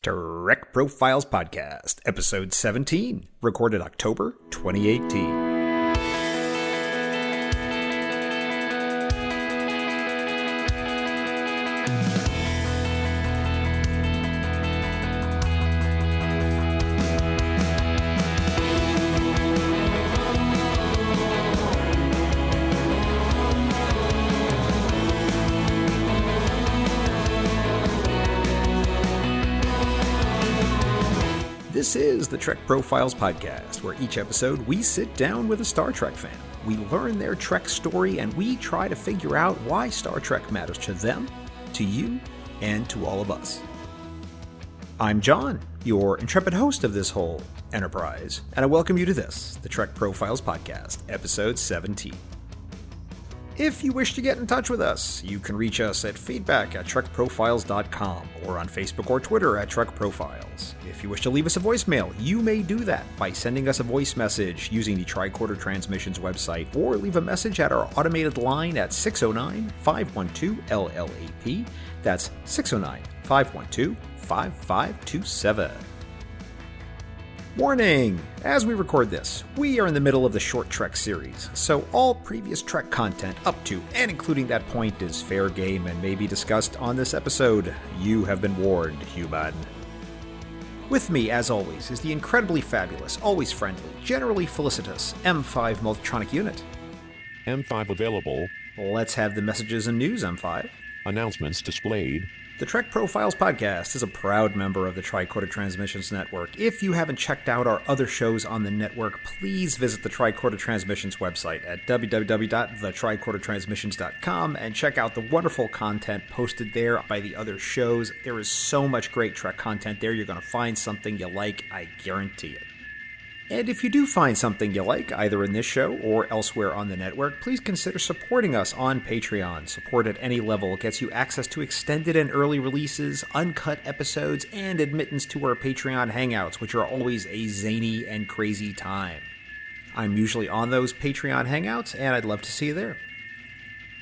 Trek Profiles Podcast, Episode 17, recorded October 2018. This is the Trek Profiles Podcast, where each episode we sit down with a Star Trek fan. We learn their Trek story, and we try to figure out why Star Trek matters to them, to you, and to all of us. I'm John, your intrepid host of this whole enterprise, and I welcome you to this, the Trek Profiles Podcast, Episode 17. If you wish to get in touch with us, you can reach us at feedback@trekprofiles.com or on Facebook or Twitter at TrekProfiles. If you wish to leave us a voicemail, you may do that by sending us a voice message using the Tricorder Transmissions website, or leave a message at our automated line at 609-512-LLAP. That's 609-512-5527. Warning! As we record this, we are in the middle of the short Trek series, so all previous Trek content up to and including that point is fair game and may be discussed on this episode. You have been warned, human. With me, as always, is the incredibly fabulous, always friendly, generally felicitous M5 Multitronic Unit. M5 available. Let's have the messages and news, M5. Announcements displayed. The Trek Profiles Podcast is a proud member of the Tricorder Transmissions Network. If you haven't checked out our other shows on the network, please visit the Tricorder Transmissions website at www.thetricordertransmissions.com and check out the wonderful content posted there by the other shows. There is so much great Trek content there. You're going to find something you like, I guarantee it. And if you do find something you like, either in this show or elsewhere on the network, please consider supporting us on Patreon. Support at any level gets you access to extended and early releases, uncut episodes, and admittance to our Patreon hangouts, which are always a zany and crazy time. I'm usually on those Patreon hangouts, and I'd love to see you there.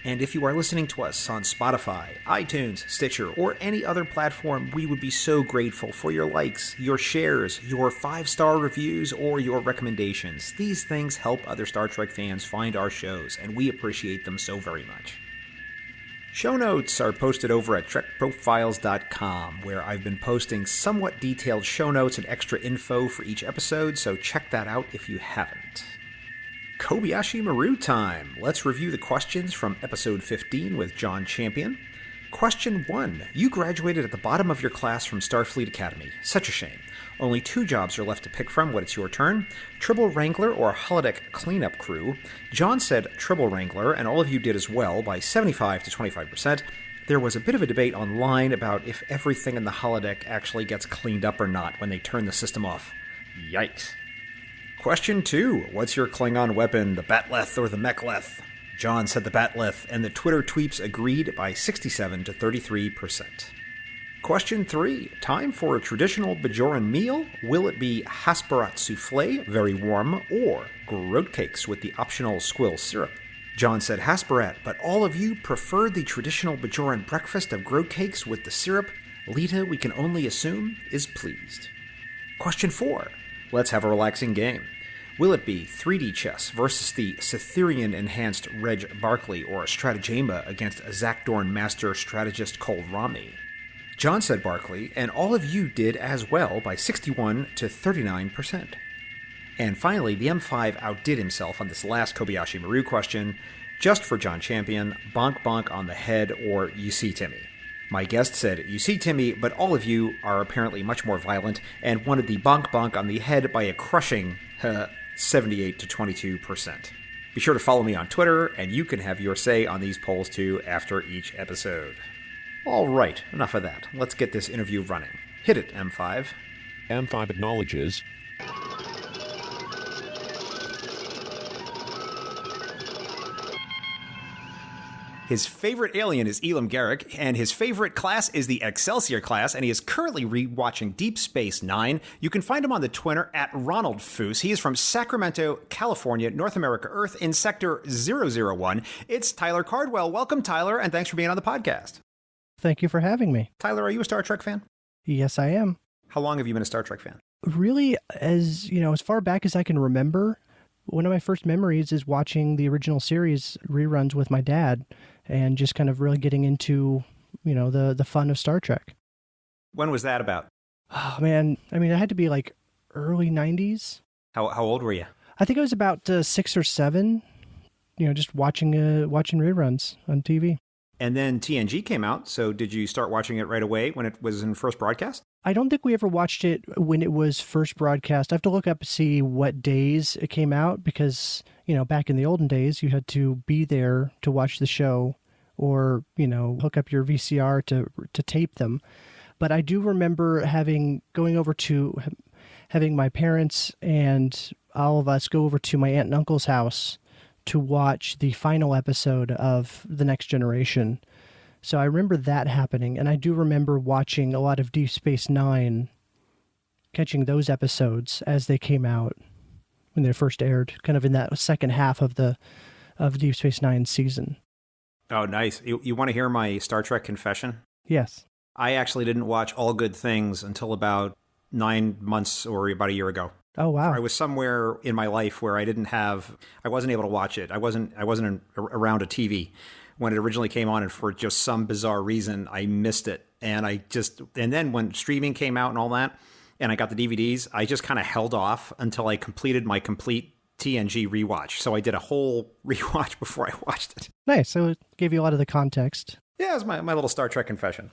And if you are listening to us on Spotify, iTunes, Stitcher, or any other platform, we would be so grateful for your likes, your shares, your 5-star reviews, or your recommendations. These things help other Star Trek fans find our shows, and we appreciate them so very much. Show notes are posted over at TrekProfiles.com, where I've been posting somewhat detailed show notes and extra info for each episode, so check that out if you haven't. Kobayashi Maru time. Let's review the questions from episode 15 with John Champion. Question 1. You graduated at the bottom of your class from Starfleet Academy. Such a shame. Only 2 jobs are left to pick from when it's your turn. Tribble Wrangler or Holodeck Cleanup Crew. John said Tribble Wrangler, and all of you did as well by 75 to 25%. There was a bit of a debate online about if everything in the holodeck actually gets cleaned up or not when they turn the system off. Yikes. Question 2. What's your Klingon weapon, the Batleth or the Mek'leth? John said the Batleth, and the Twitter tweeps agreed by 67 to 33%. Question 3. Time for a traditional Bajoran meal. Will it be Hasperat souffle, very warm, or groat cakes with the optional squill syrup? John said Hasperat, but all of you preferred the traditional Bajoran breakfast of groat cakes with the syrup. Lita, we can only assume, is pleased. Question 4. Let's have a relaxing game. Will it be 3D chess versus the Cytherian-enhanced Reg Barkley or Stratagema against a Zakdorn master strategist Kol Rami? John said Barkley, and all of you did as well by 61 to 39%. And finally, the M5 outdid himself on this last Kobayashi Maru question. Just for John Champion, bonk bonk on the head or you see Timmy. My guest said, you see Timmy, but all of you are apparently much more violent and wanted the bonk bonk on the head by a crushing 78 to 22%. Be sure to follow me on Twitter, and you can have your say on these polls too after each episode. All right, enough of that. Let's get this interview running. Hit it, M5. M5 acknowledges. His favorite alien is Elam Garak, and his favorite class is the Excelsior class, and he is currently rewatching Deep Space Nine. You can find him on the Twitter at Ronald Foose. He is from Sacramento, California, North America, Earth, in Sector 001. It's Tyler Cardwell. Welcome, Tyler, and thanks for being on the podcast. Thank you for having me. Tyler, are you a Star Trek fan? Yes, I am. How long have you been a Star Trek fan? Really, as far back as I can remember, one of my first memories is watching the original series reruns with my dad and just kind of really getting into, the fun of Star Trek. When was that about? Oh, man. I mean, it had to be like early 90s. How old were you? I think I was about 6 or 7, just watching reruns on TV. And then TNG came out, so did you start watching it right away when it was in first broadcast? I don't think we ever watched it when it was first broadcast. I have to look up to see what days it came out because, back in the olden days, you had to be there to watch the show or, hook up your VCR to tape them. But I do remember having my parents and all of us go over to my aunt and uncle's house to watch the final episode of The Next Generation. So I remember that happening, and I do remember watching a lot of Deep Space Nine, catching those episodes as they came out when they first aired, kind of in that second half of Deep Space Nine season. Oh, nice. You want to hear my Star Trek confession? Yes. I actually didn't watch All Good Things until about 9 months or about a year ago. Oh, wow. I was somewhere in my life where I wasn't able to watch it. I wasn't around a TV when it originally came on, and for just some bizarre reason, I missed it. And then when streaming came out and all that, and I got the DVDs, I just kind of held off until I completed my complete TNG rewatch. So I did a whole rewatch before I watched it. Nice. So it gave you a lot of the context. Yeah, it was my little Star Trek confession.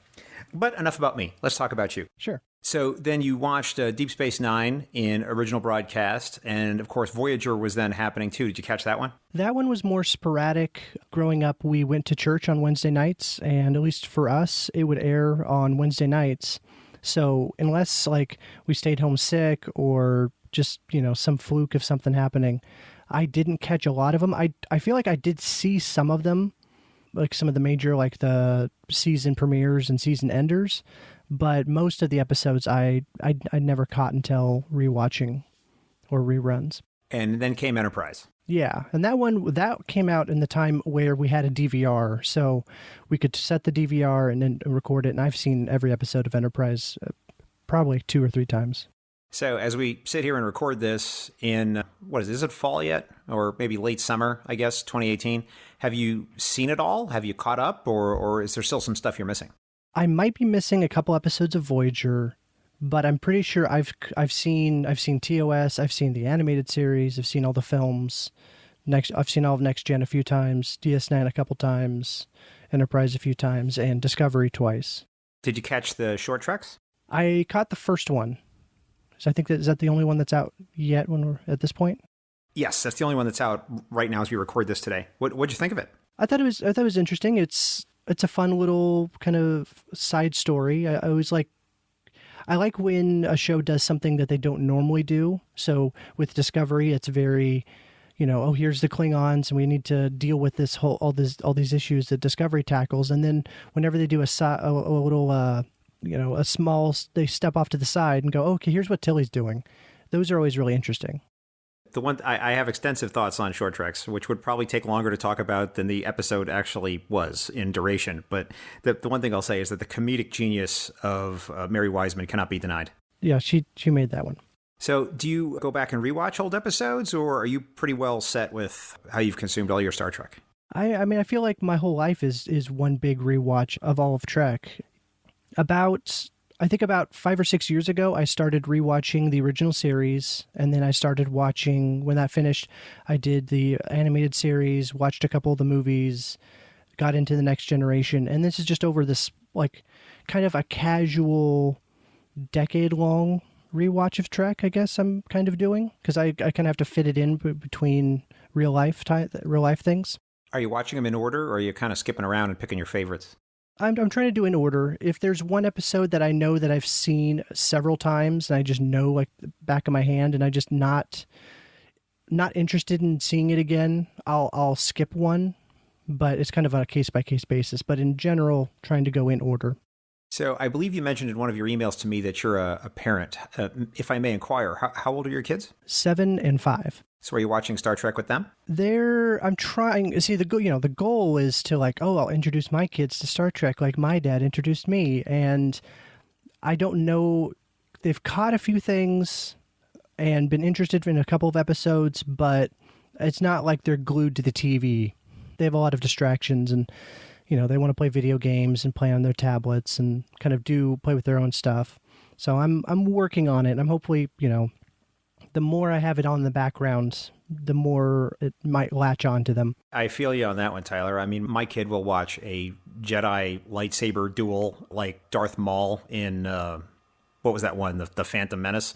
But enough about me. Let's talk about you. Sure. So then you watched Deep Space Nine in original broadcast, and of course Voyager was then happening too. Did you catch that one? That one was more sporadic. Growing up, we went to church on Wednesday nights, and at least for us, it would air on Wednesday nights. So unless we stayed home sick or just, some fluke of something happening, I didn't catch a lot of them. I feel like I did see some of them, like some of the major, the season premieres and season enders. But most of the episodes I never caught until rewatching or reruns. And then came Enterprise. Yeah, and that came out in the time where we had a DVR, so we could set the DVR and then record it. And I've seen every episode of Enterprise probably 2 or 3 times. So as we sit here and record this in, is it fall yet? Or maybe late summer, I guess, 2018. Have you seen it all? Have you caught up? Or is there still some stuff you're missing? I might be missing a couple episodes of Voyager, but I'm pretty sure I've seen TOS, I've seen the animated series, I've seen all the films. I've seen all of Next Gen a few times, DS9 a couple times, Enterprise a few times, and Discovery twice. Did you catch the short treks? I caught the first one. So I think is that the only one that's out yet when we're at this point? Yes, that's the only one that's out right now as we record this today. What'd you think of it? I thought it was interesting. It's a fun little kind of side story. I like when a show does something that they don't normally do. So with Discovery, it's very, here's the Klingons, and we need to deal with all these issues that Discovery tackles. And then whenever they do they step off to the side and go, okay, here's what Tilly's doing. Those are always really interesting. The one I have extensive thoughts on short treks, which would probably take longer to talk about than the episode actually was in duration. But the one thing I'll say is that the comedic genius of Mary Wiseman cannot be denied. Yeah, she made that one. So do you go back and rewatch old episodes, or are you pretty well set with how you've consumed all your Star Trek? I mean, I feel like my whole life is one big rewatch of all of Trek. I think about 5 or 6 years ago, I started rewatching the original series, and then I started watching, when that finished, I did the animated series, watched a couple of the movies, got into the Next Generation, and this is just over this, kind of a casual, decade-long rewatch of Trek, I guess I'm kind of doing, because I kind of have to fit it in between real life things. Are you watching them in order, or are you kind of skipping around and picking your favorites? I'm trying to do in order. If there's one episode that I know that I've seen several times and I just know the back of my hand and I just not interested in seeing it again, I'll skip one, but it's kind of on a case-by-case basis. But in general, trying to go in order. So I believe you mentioned in one of your emails to me that you're a parent. If I may inquire, how old are your kids? 7 and 5. So are you watching Star Trek with them? I'm trying. See, the goal is to I'll introduce my kids to Star Trek like my dad introduced me, and I don't know they've caught a few things and been interested in a couple of episodes, but it's not like they're glued to the TV. They have a lot of distractions, and they want to play video games and play on their tablets and kind of play with their own stuff. So I'm working on it. I'm hopefully, the more I have it on in the background, the more it might latch on to them. I feel you on that one, Tyler. I mean, my kid will watch a Jedi lightsaber duel like Darth Maul in, what was that one? The Phantom Menace.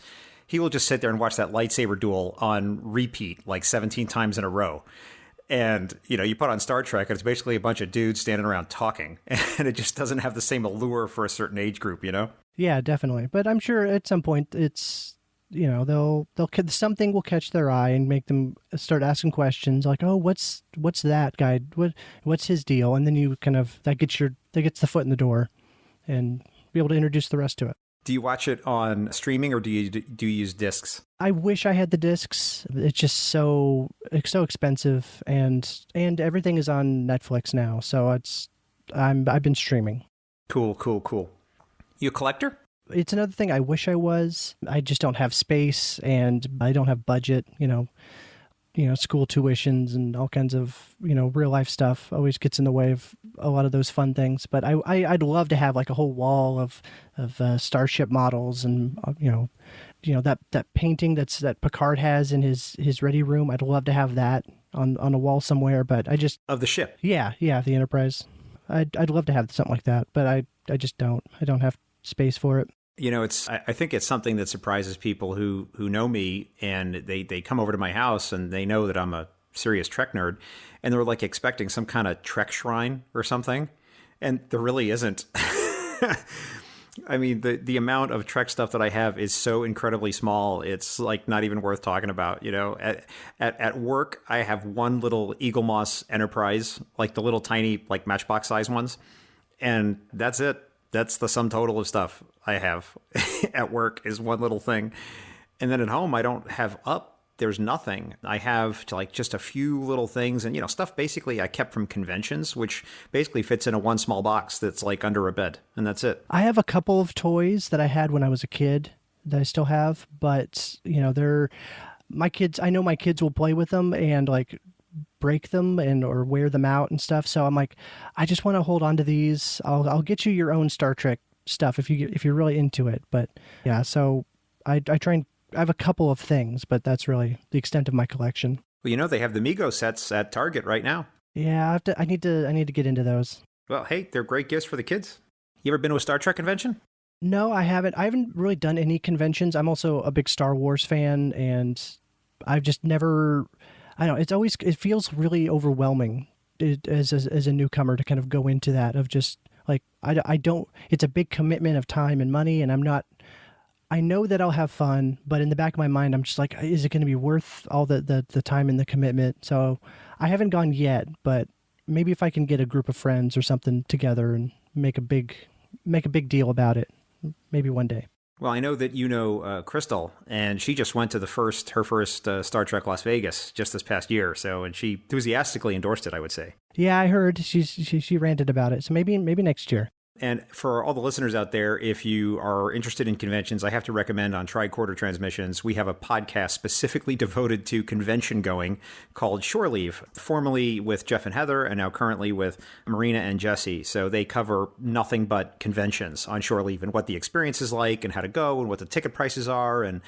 He will just sit there and watch that lightsaber duel on repeat like 17 times in a row. And, you put on Star Trek and it's basically a bunch of dudes standing around talking. And it just doesn't have the same allure for a certain age group, Yeah, definitely. But I'm sure at some point it's, something will catch their eye and make them start asking questions like, oh, what's that guy? What's his deal? And then you that gets the foot in the door and be able to introduce the rest to it. Do you watch it on streaming or do you use discs? I wish I had the discs. It's just so expensive, and everything is on Netflix now. So I've been streaming. Cool. You a collector? It's another thing I wish I was. I just don't have space, and I don't have budget. School tuitions and all kinds of real life stuff always gets in the way of a lot of those fun things. But I'd love to have like a whole wall of starship models, and that painting that Picard has in his ready room. I'd love to have that on a wall somewhere. But I just of the ship. Yeah, the Enterprise. I'd love to have something like that, but I just don't. I don't have space for it. I think it's something that surprises people who know me, and they come over to my house and they know that I'm a serious Trek nerd, and they're like expecting some kind of Trek shrine or something, and there really isn't. I mean, the amount of Trek stuff that I have is so incredibly small. It's like not even worth talking about. At work, I have one little Eagle Moss Enterprise, like the little tiny like Matchbox size ones, and that's it. That's the sum total of stuff I have at work is one little thing. And then at home, I don't have there's nothing. I have just a few little things and, stuff basically I kept from conventions, which basically fits in a one small box that's like under a bed. And that's it. I have a couple of toys that I had when I was a kid that I still have, but, they're my kids. I know my kids will play with them and like break them or wear them out and stuff. So I'm like, I just want to hold on to these. I'll get you your own Star Trek stuff if you're really into it. But yeah, so I try and I have a couple of things, but that's really the extent of my collection. Well, they have the Mego sets at Target right now. Yeah, I need to get into those. Well, hey, they're great gifts for the kids. You ever been to a Star Trek convention? No, I haven't. I haven't really done any conventions. I'm also a big Star Wars fan, and I've just never. I don't know. It feels really overwhelming as a newcomer to kind of go into that of just like, I don't, it's a big commitment of time and money, and I know that I'll have fun, but in the back of my mind, I'm just like, is it going to be worth all the time and the commitment? So I haven't gone yet, but maybe if I can get a group of friends or something together and make a big deal about it, maybe one day. Well, I know that Crystal, and she just went to her first Star Trek Las Vegas just this past year. So, and she enthusiastically endorsed it, I would say. Yeah, I heard she ranted about it. So maybe next year. And for all the listeners out there, if you are interested in conventions, I have to recommend on Tricorder Transmissions, we have a podcast specifically devoted to convention going called Shore Leave, formerly with Jeff and Heather, and now currently with Marina and Jesse. So they cover nothing but conventions on Shore Leave and what the experience is like and how to go and what the ticket prices are and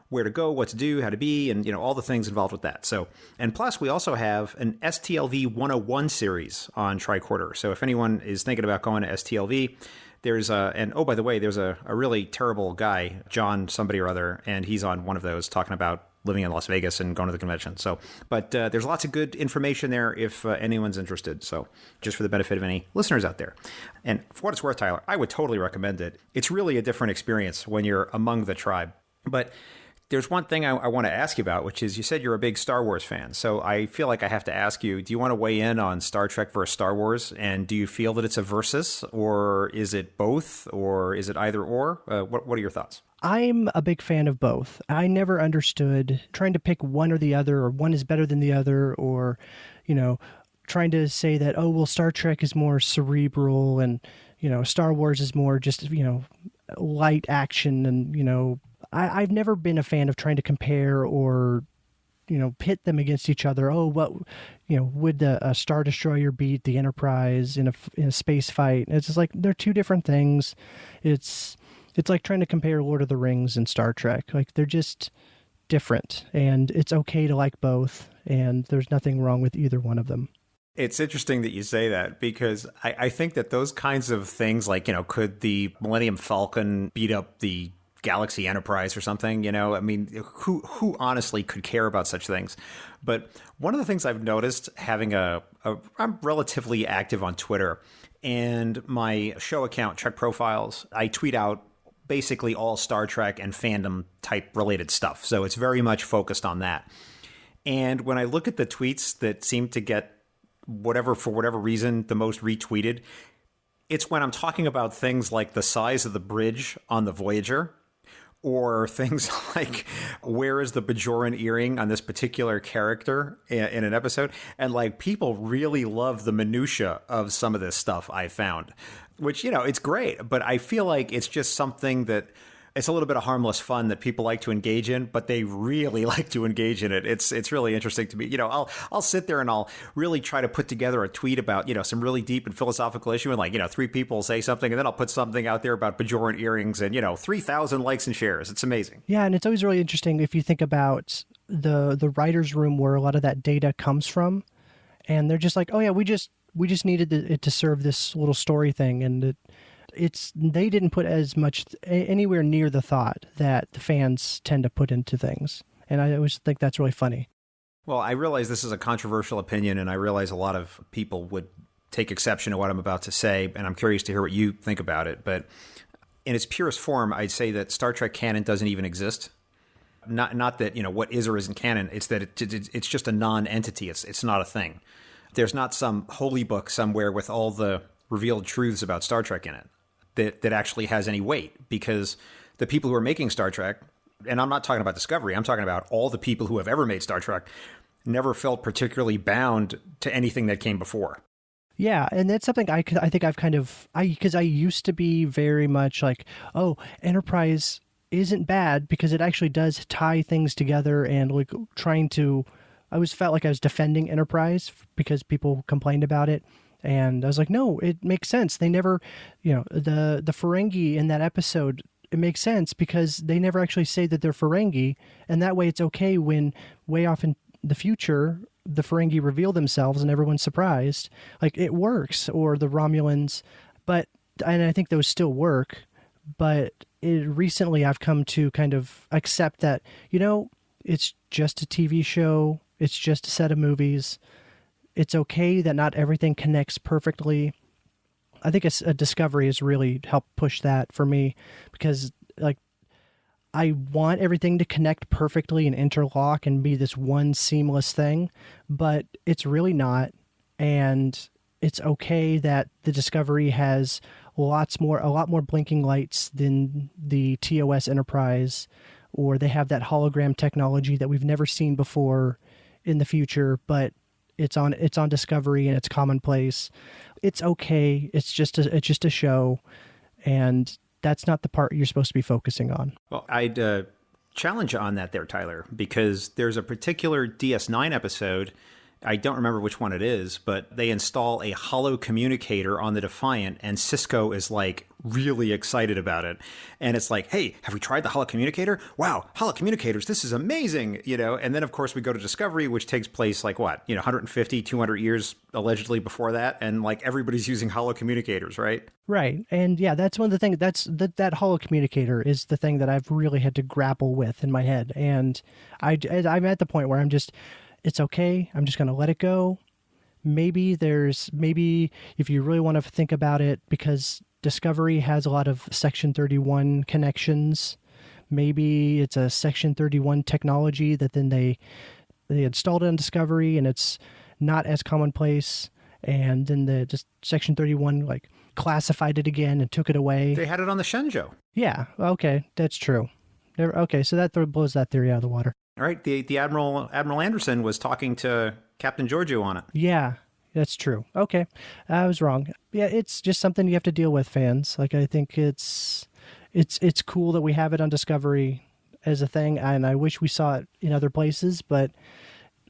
where to go, what to do, how to be, and all the things involved with that. So, and plus we also have an STLV 101 series on Tricorder. So if anyone is thinking about going to STLV, there's by the way, there's a really terrible guy, John somebody or other, and he's on one of those talking about living in Las Vegas and going to the convention. So, but there's lots of good information there if anyone's interested. So just for the benefit of any listeners out there. And for what it's worth, Tyler, I would totally recommend it. It's really a different experience when you're among the tribe. But there's one thing I want to ask you about, which is you said you're a big Star Wars fan. So I feel like I have to ask you, do you want to weigh in on Star Trek versus Star Wars? And do you feel that it's a versus, or is it both, or is it either or? What are your thoughts? I'm a big fan of both. I never understood trying to pick one or the other, or one is better than the other, or, trying to say that, oh, well, Star Trek is more cerebral and, Star Wars is more just, light action. And, I've never been a fan of trying to compare or, pit them against each other. Oh, what, would a Star Destroyer beat the Enterprise in a space fight? It's just like, they're two different things. It's like trying to compare Lord of the Rings and Star Trek. Like, they're just different, and it's okay to like both, and there's nothing wrong with either one of them. It's interesting that you say that, because I think that those kinds of things, like, could the Millennium Falcon beat up the Galaxy Enterprise or something? I mean, who honestly could care about such things? But one of the things I've noticed, I'm relatively active on Twitter, and my show account, TrekProfiles, I tweet out basically all Star Trek and fandom type related stuff. So it's very much focused on that. And when I look at the tweets that seem to get for whatever reason, the most retweeted, it's when I'm talking about things like the size of the bridge on the Voyager, or things like, where is the Bajoran earring on this particular character in an episode? And like, people really love the minutia of some of this stuff I found, which, it's great, but I feel like it's just something that it's a little bit of harmless fun that people like to engage in, but they really like to engage in it. It's really interesting to me. I'll sit there and I'll really try to put together a tweet about, some really deep and philosophical issue, and like, 3 people say something, and then I'll put something out there about Bajoran earrings, and 3,000 likes and shares. It's amazing. Yeah, and it's always really interesting if you think about the writer's room where a lot of that data comes from, and they're just like, oh yeah, we just needed it to serve this little story thing, and they didn't put as much anywhere near the thought that the fans tend to put into things. And I always think that's really funny. Well, I realize this is a controversial opinion, and I realize a lot of people would take exception to what I'm about to say, and I'm curious to hear what you think about it. But in its purest form, I'd say that Star Trek canon doesn't even exist. Not that, what is or isn't canon. It's that it's just a non-entity. It's not a thing. There's not some holy book somewhere with all the revealed truths about Star Trek in it that actually has any weight, because the people who are making Star Trek, and I'm not talking about Discovery, I'm talking about all the people who have ever made Star Trek, never felt particularly bound to anything that came before. Yeah, and that's something I think I've because I used to be very much like, oh, Enterprise isn't bad because it actually does tie things together, and like I always felt like I was defending Enterprise because people complained about it. And I was like, no, it makes sense. They never, the Ferengi in that episode, it makes sense because they never actually say that they're Ferengi. And that way it's okay when way off in the future, the Ferengi reveal themselves and everyone's surprised. Like, it works. Or the Romulans. And I think those still work. But recently I've come to kind of accept that, it's just a TV show. It's just a set of movies. It's okay that not everything connects perfectly. I think a Discovery has really helped push that for me, because like, I want everything to connect perfectly and interlock and be this one seamless thing, but it's really not. And it's okay that the Discovery has a lot more blinking lights than the TOS Enterprise, or they have that hologram technology that we've never seen before in the future, but it's on Discovery and it's commonplace. It's okay. It's just a show, and that's not the part you're supposed to be focusing on. Well, I'd challenge you on that there, Tyler, because there's a particular DS9 episode, I don't remember which one it is, but they install a holo communicator on the Defiant, and Cisco is like really excited about it. And it's like, hey, have we tried the holo communicator? Wow, holo communicators, this is amazing, And then, of course, we go to Discovery, which takes place like 150, 200 years allegedly before that, and like everybody's using holo communicators, right? Right. And yeah, that's one of the things, that holo communicator is the thing that I've really had to grapple with in my head. And I'm at the point where it's okay. I'm just going to let it go. Maybe if you really want to think about it, because Discovery has a lot of Section 31 connections, maybe it's a Section 31 technology that then they installed it on Discovery and it's not as commonplace. And then just Section 31 like classified it again and took it away. They had it on the Shenzhou. Yeah. Okay. That's true. Okay. So that blows that theory out of the water. All right, the Admiral Anderson was talking to Captain Giorgio on it. Yeah, that's true. Okay, I was wrong. Yeah, it's just something you have to deal with, fans. Like, I think it's it's cool that we have it on Discovery as a thing, and I wish we saw it in other places, but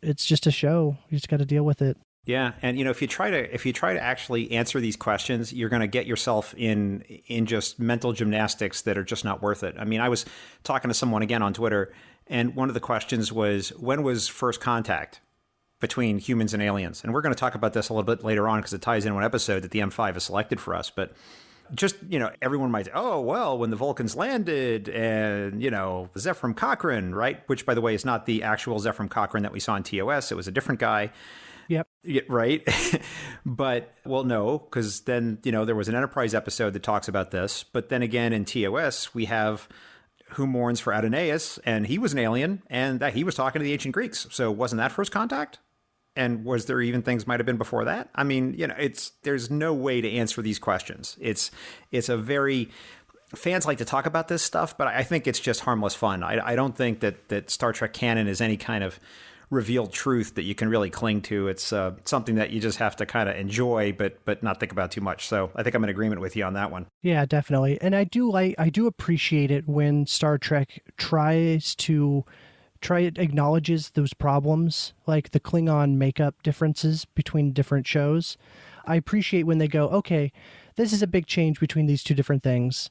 it's just a show. You just got to deal with it. Yeah, and if you try to actually answer these questions, you're going to get yourself in just mental gymnastics that are just not worth it. I mean, I was talking to someone again on Twitter, and one of the questions was, when was first contact between humans and aliens? And we're going to talk about this a little bit later on because it ties in one episode that the M5 has selected for us. But just, everyone might say, oh, well, when the Vulcans landed and, Zephram Cochrane, right? Which, by the way, is not the actual Zephram Cochrane that we saw in TOS. It was a different guy. Yep. Yeah, right. But, well, no, because then, there was an Enterprise episode that talks about this. But then again, in TOS, we have Who Mourns for Adonais, and he was an alien, and that he was talking to the ancient Greeks. So wasn't that first contact? And was there even things might have been before that? I mean, there's no way to answer these questions. It's a very... Fans like to talk about this stuff, but I think it's just harmless fun. I don't think that Star Trek canon is any kind of revealed truth that you can really cling to. It's something that you just have to kind of enjoy, but not think about too much. So I think I'm in agreement with you on that one. Yeah, definitely. And I do appreciate it when Star Trek acknowledges those problems, like the Klingon makeup differences between different shows. I appreciate when they go, okay, this is a big change between these two different things.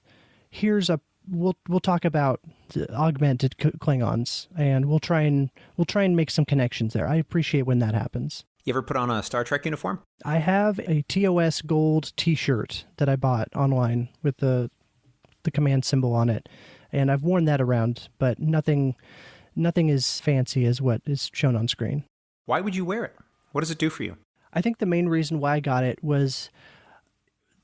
We'll talk about the augmented Klingons, and we'll try and make some connections there. I appreciate when that happens. You ever put on a Star Trek uniform? I have a TOS gold T-shirt that I bought online with the command symbol on it, and I've worn that around, but nothing as fancy as what is shown on screen. Why would you wear it? What does it do for you? I think the main reason why I got it was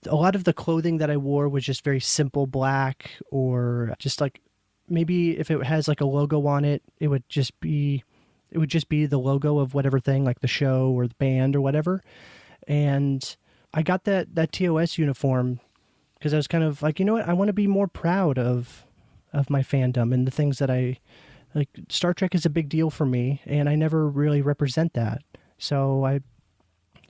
a lot of the clothing that I wore was just very simple black, or just like maybe if it has like a logo on it, it would just be the logo of whatever thing, like the show or the band or whatever. And I got that TOS uniform because I was kind of like, you know what, I want to be more proud of my fandom and the things that I like. Star Trek is a big deal for me, and I never really represent that. So I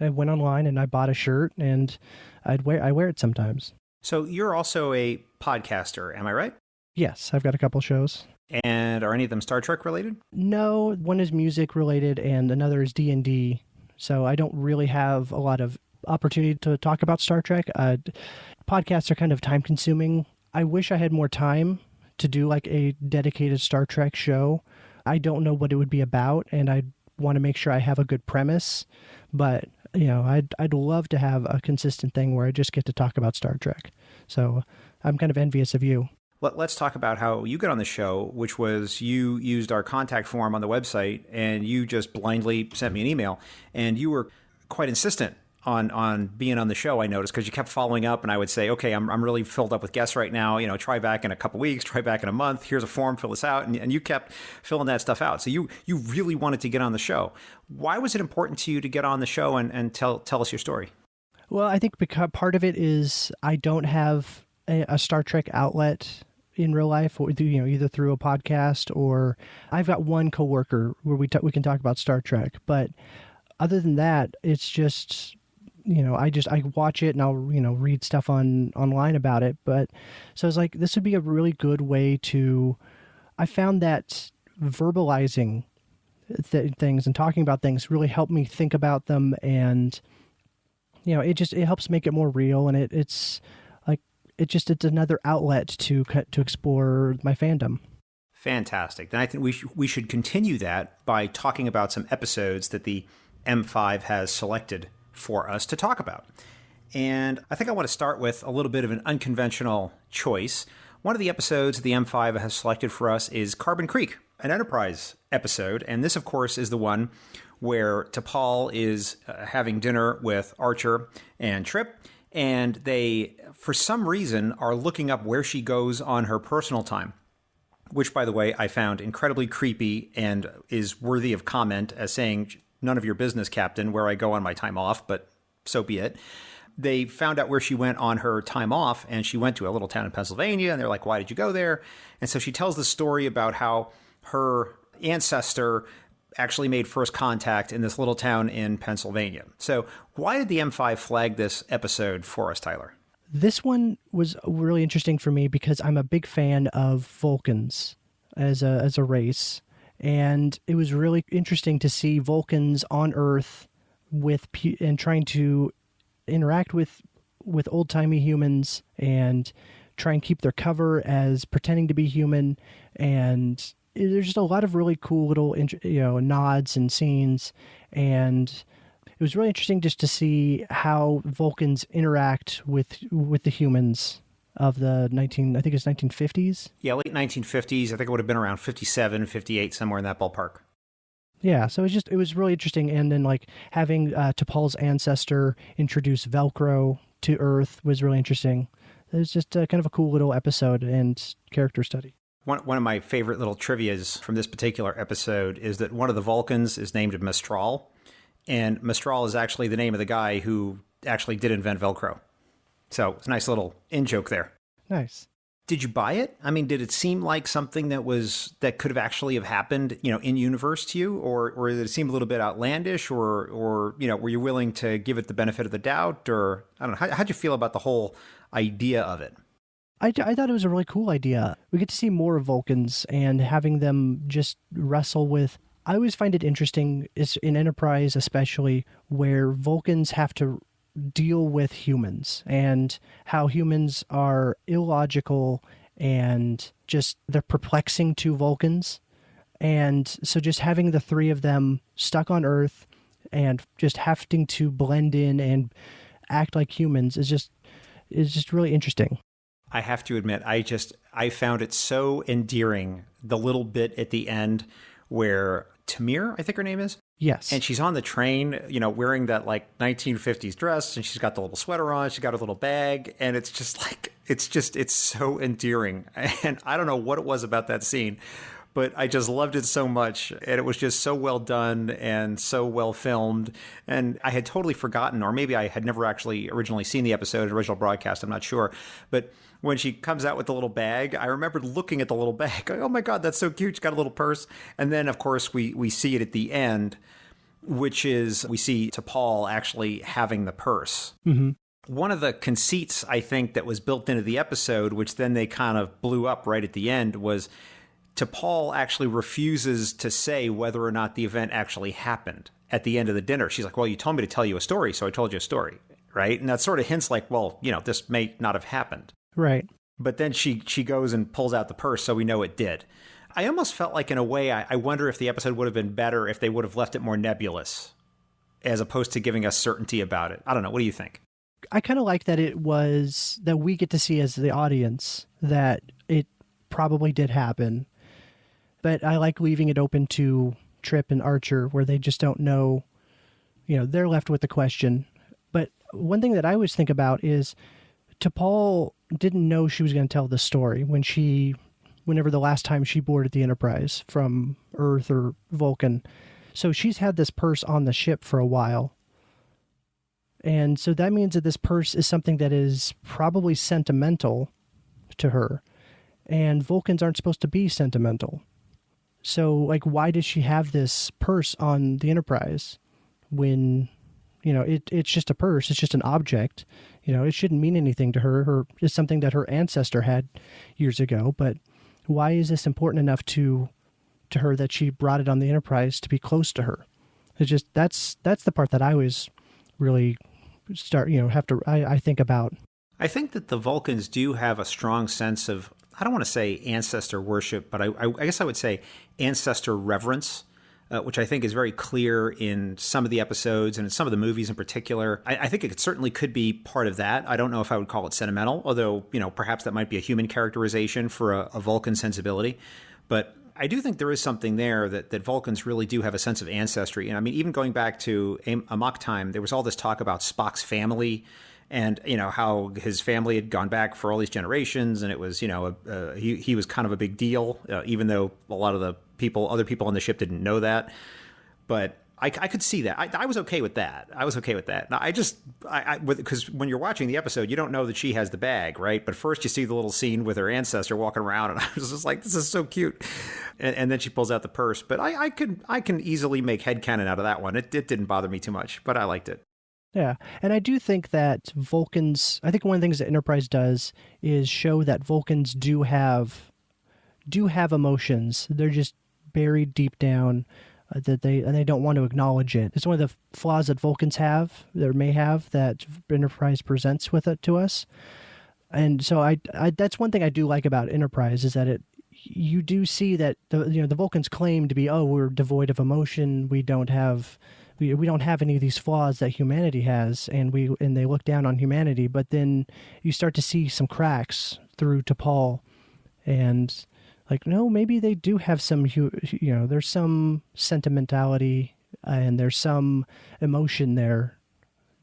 went online and I bought a shirt, and I wear it sometimes. So you're also a podcaster, am I right? Yes, I've got a couple shows. And are any of them Star Trek related? No, one is music related and another is D&D. So I don't really have a lot of opportunity to talk about Star Trek. Podcasts are kind of time consuming. I wish I had more time to do like a dedicated Star Trek show. I don't know what it would be about, and I want to make sure I have a good premise, but I'd love to have a consistent thing where I just get to talk about Star Trek. So I'm kind of envious of you. Let's talk about how you got on the show, which was you used our contact form on the website, and you just blindly sent me an email, and you were quite insistent on being on the show, I noticed, because you kept following up, and I would say, okay, I'm really filled up with guests right now, try back in a couple weeks, try back in a month, here's a form, fill this out, and you kept filling that stuff out. So you really wanted to get on the show. Why was it important to you to get on the show and tell us your story? Well, I think because part of it is I don't have a Star Trek outlet in real life, or either through a podcast, or I've got one coworker where we can talk about Star Trek, but other than that, it's just I watch it and I'll read stuff online about it. But so I was like, this would be a really good way to. I found that verbalizing things and talking about things really helped me think about them, and it helps make it more real, and it's another outlet to explore my fandom. Fantastic. Then I think we should continue that by talking about some episodes that the M5 has selected for us to talk about. And I think I want to start with a little bit of an unconventional choice. One of the episodes the M5 has selected for us is Carbon Creek, an Enterprise episode. And this, of course, is the one where T'Pol is having dinner with Archer and Trip. And they, for some reason, are looking up where she goes on her personal time, which, by the way, I found incredibly creepy and is worthy of comment as saying, none of your business, Captain, where I go on my time off, but so be it. They found out where she went on her time off, and she went to a little town in Pennsylvania, and they're like, why did you go there? And so she tells the story about how her ancestor actually made first contact in this little town in Pennsylvania. So why did the M5 flag this episode for us, Tyler? This one was really interesting for me because I'm a big fan of Vulcans as a race, and it was really interesting to see Vulcans on Earth and trying to interact with old timey humans and try and keep their cover as pretending to be human. And there's just a lot of really cool little nods and scenes, and it was really interesting just to see how Vulcans interact with the humans of the 1950s. Yeah, late 1950s. I think it would have been around 57, 58, somewhere in that ballpark. Yeah, so it was really interesting. And then like having T'Pol's ancestor introduce Velcro to Earth was really interesting. It was just kind of a cool little episode and character study. One of my favorite little trivias from this particular episode is that one of the Vulcans is named Mistral, and Mistral is actually the name of the guy who actually did invent Velcro. So it's a nice little in-joke there. Nice. Did you buy it? I mean, did it seem like something that could have actually have happened, in universe to you, or did it seem a little bit outlandish, or were you willing to give it the benefit of the doubt, or I don't know, how'd you feel about the whole idea of it? I thought it was a really cool idea. We get to see more of Vulcans and having them just wrestle with. I always find it interesting, is in Enterprise especially, where Vulcans have to deal with humans and how humans are illogical and just they're perplexing to Vulcans. And so just having the three of them stuck on Earth and just having to blend in and act like humans is just really interesting. I have to admit, I found it so endearing, the little bit at the end where Tamir, I think her name is. Yes. And she's on the train, wearing that like 1950s dress, and she's got the little sweater on, she's got her little bag, and it's just like, it's so endearing. And I don't know what it was about that scene, but I just loved it so much. And it was just so well done and so well filmed. And I had totally forgotten, or maybe I had never actually originally seen the episode, original broadcast, I'm not sure. But when she comes out with the little bag, I remembered looking at the little bag, going, oh my God, that's so cute. She's got a little purse. And then, of course, we see it at the end, which is we see T'Pol actually having the purse. Mm-hmm. One of the conceits, I think, that was built into the episode, which then they kind of blew up right at the end, was T'Pol actually refuses to say whether or not the event actually happened at the end of the dinner. She's like, well, you told me to tell you a story, so I told you a story, right? And that sort of hints like, well, this may not have happened. Right. But then she goes and pulls out the purse, so we know it did. I almost felt like, in a way, I wonder if the episode would have been better if they would have left it more nebulous, as opposed to giving us certainty about it. I don't know. What do you think? I kind of like that that we get to see as the audience that it probably did happen. But I like leaving it open to Trip and Archer, where they just don't know, they're left with the question. But one thing that I always think about is T'Pol didn't know she was going to tell this story whenever the last time she boarded the Enterprise from Earth or Vulcan. So she's had this purse on the ship for a while. And so that means that this purse is something that is probably sentimental to her. And Vulcans aren't supposed to be sentimental. So, like, why does she have this purse on the Enterprise when, it's just a purse, it's just an object. It shouldn't mean anything to her. It's something that her ancestor had years ago. But why is this important enough to her that she brought it on the Enterprise to be close to her? It's just, that's the part that I always really I think about. I think that the Vulcans do have a strong sense of, I don't want to say ancestor worship, but I guess I would say ancestor reverence, which I think is very clear in some of the episodes and in some of the movies in particular. I think it certainly could be part of that. I don't know if I would call it sentimental, although, perhaps that might be a human characterization for a Vulcan sensibility. But I do think there is something there that Vulcans really do have a sense of ancestry. And I mean, even going back to Amok Time, there was all this talk about Spock's family and, how his family had gone back for all these generations. And it was, he was kind of a big deal, even though a lot of the other people on the ship didn't know that. But I could see that. I was okay with that. Now, because when you're watching the episode, you don't know that she has the bag, right? But first you see the little scene with her ancestor walking around, and I was just like, this is so cute. And then she pulls out the purse. But I can easily make headcanon out of that one. It didn't bother me too much, but I liked it. Yeah. And I do think that I think one of the things that Enterprise does is show that Vulcans do have emotions. They're just buried deep down, that they don't want to acknowledge it. It's one of the flaws that Vulcans have, or may have, that Enterprise presents with it to us. And so I that's one thing I do like about Enterprise, is that you do see that the Vulcans claim to be, oh, we're devoid of emotion. We don't have any of these flaws that humanity has, and they look down on humanity. But then you start to see some cracks through T'Pol, and like, no, maybe they do have some, there's some sentimentality and there's some emotion there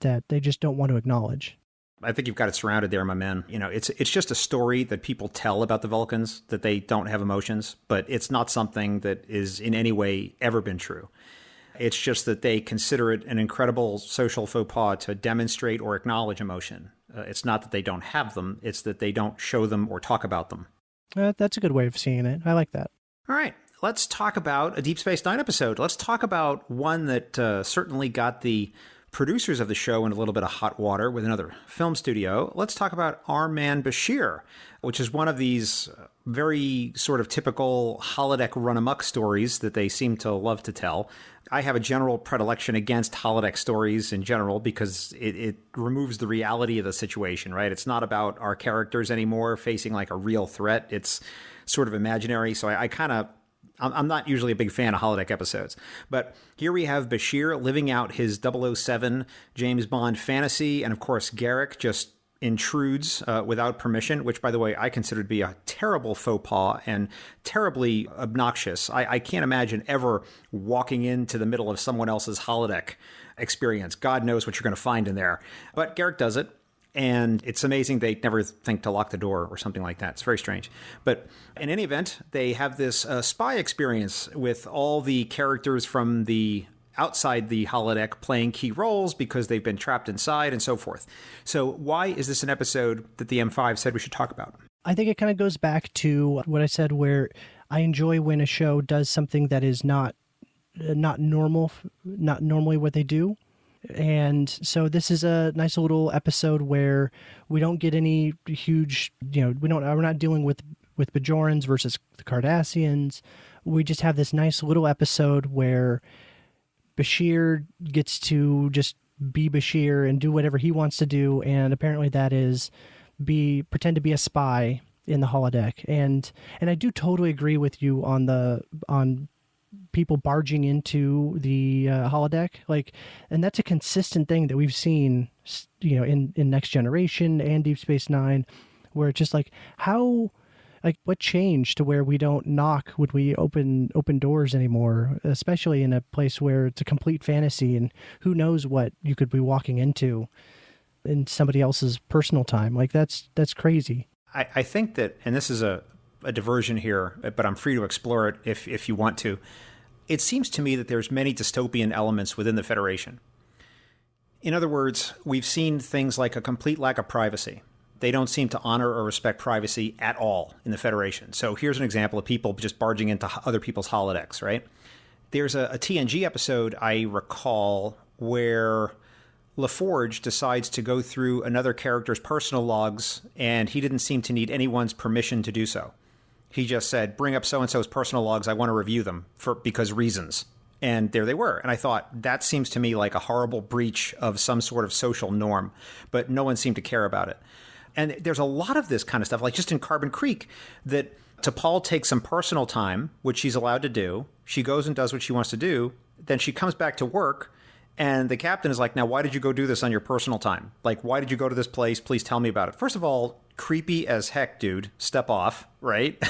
that they just don't want to acknowledge. I think you've got it surrounded there, my man. It's just a story that people tell about the Vulcans, that they don't have emotions, but it's not something that is in any way ever been true. It's just that they consider it an incredible social faux pas to demonstrate or acknowledge emotion. It's not that they don't have them, it's that they don't show them or talk about them. That's a good way of seeing it. I like that. All right, let's talk about a Deep Space Nine episode. Let's talk about one that certainly got the producers of the show in a little bit of hot water with another film studio. Let's talk about Our Man Bashir, which is one of these very sort of typical holodeck run-amok stories that they seem to love to tell. I have a general predilection against holodeck stories in general because it removes the reality of the situation, right? It's not about our characters anymore facing like a real threat. It's sort of imaginary. So I'm not usually a big fan of holodeck episodes. But here we have Bashir living out his 007 James Bond fantasy. And of course, Garrick just intrudes without permission, which, by the way, I consider to be a terrible faux pas and terribly obnoxious. I can't imagine ever walking into the middle of someone else's holodeck experience. God knows what you're going to find in there. But Garrick does it. And it's amazing they never think to lock the door or something like that. It's very strange. But in any event, they have this spy experience with all the characters from the outside the holodeck playing key roles because they've been trapped inside and so forth. So why is this an episode that the M5 said we should talk about? I think it kind of goes back to what I said, where I enjoy when a show does something that is not normal, not normally what they do. And so this is a nice little episode where we don't get any huge, we're not dealing with Bajorans versus the Cardassians. We just have this nice little episode where Bashir gets to just be Bashir and do whatever he wants to do. And apparently that is pretend to be a spy in the holodeck. And I do totally agree with you on people barging into the holodeck, and that's a consistent thing that we've seen, in Next Generation and Deep Space Nine, where it's just what changed to where we don't knock when we open doors anymore, especially in a place where it's a complete fantasy and who knows what you could be walking into in somebody else's personal time. That's crazy. I think that, and this is a diversion here, but I'm free to explore it if you want to. It seems to me that there's many dystopian elements within the Federation. In other words, we've seen things like a complete lack of privacy. They don't seem to honor or respect privacy at all in the Federation. So here's an example of people just barging into other people's holodecks, right? There's a TNG episode I recall where LaForge decides to go through another character's personal logs, and he didn't seem to need anyone's permission to do so. He just said, bring up so-and-so's personal logs. I want to review them because reasons. And there they were. And I thought, that seems to me like a horrible breach of some sort of social norm. But no one seemed to care about it. And there's a lot of this kind of stuff, like just in Carbon Creek, that T'Pol takes some personal time, which she's allowed to do. She goes and does what she wants to do. Then she comes back to work. And the captain is like, now, why did you go do this on your personal time? Like, why did you go to this place? Please tell me about it. First of all, creepy as heck, dude. Step off, right?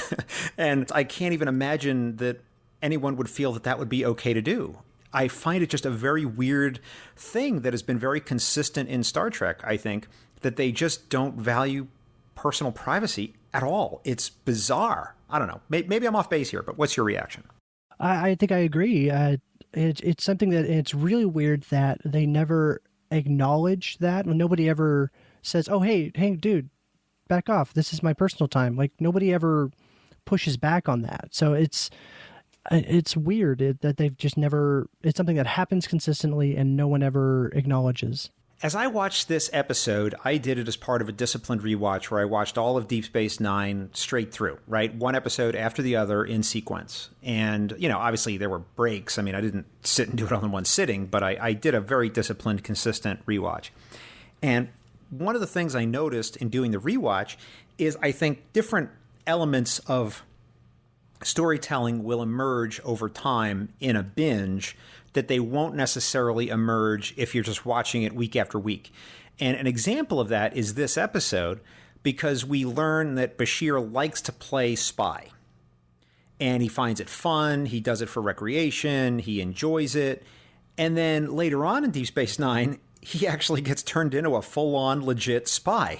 And I can't even imagine that anyone would feel that that would be okay to do. I find it just a very weird thing that has been very consistent in Star Trek, I think, that they just don't value personal privacy at all. It's bizarre. I don't know. Maybe I'm off base here, but what's your reaction? I think I agree. It's something that it's really weird that they never acknowledge that. Nobody ever says, oh, hey, dude, back off. This is my personal time. Like, nobody ever pushes back on that. So it's weird that they've just never, it's something that happens consistently and no one ever acknowledges. As I watched this episode, I did it as part of a disciplined rewatch where I watched all of Deep Space Nine straight through, right? One episode after the other in sequence. And, obviously there were breaks. I mean, I didn't sit and do it all in one sitting, but I did a very disciplined, consistent rewatch. And one of the things I noticed in doing the rewatch is I think different elements of storytelling will emerge over time in a binge that they won't necessarily emerge if you're just watching it week after week. And an example of that is this episode, because we learn that Bashir likes to play spy. And he finds it fun, he does it for recreation, he enjoys it. And then later on in Deep Space Nine, he actually gets turned into a full-on legit spy.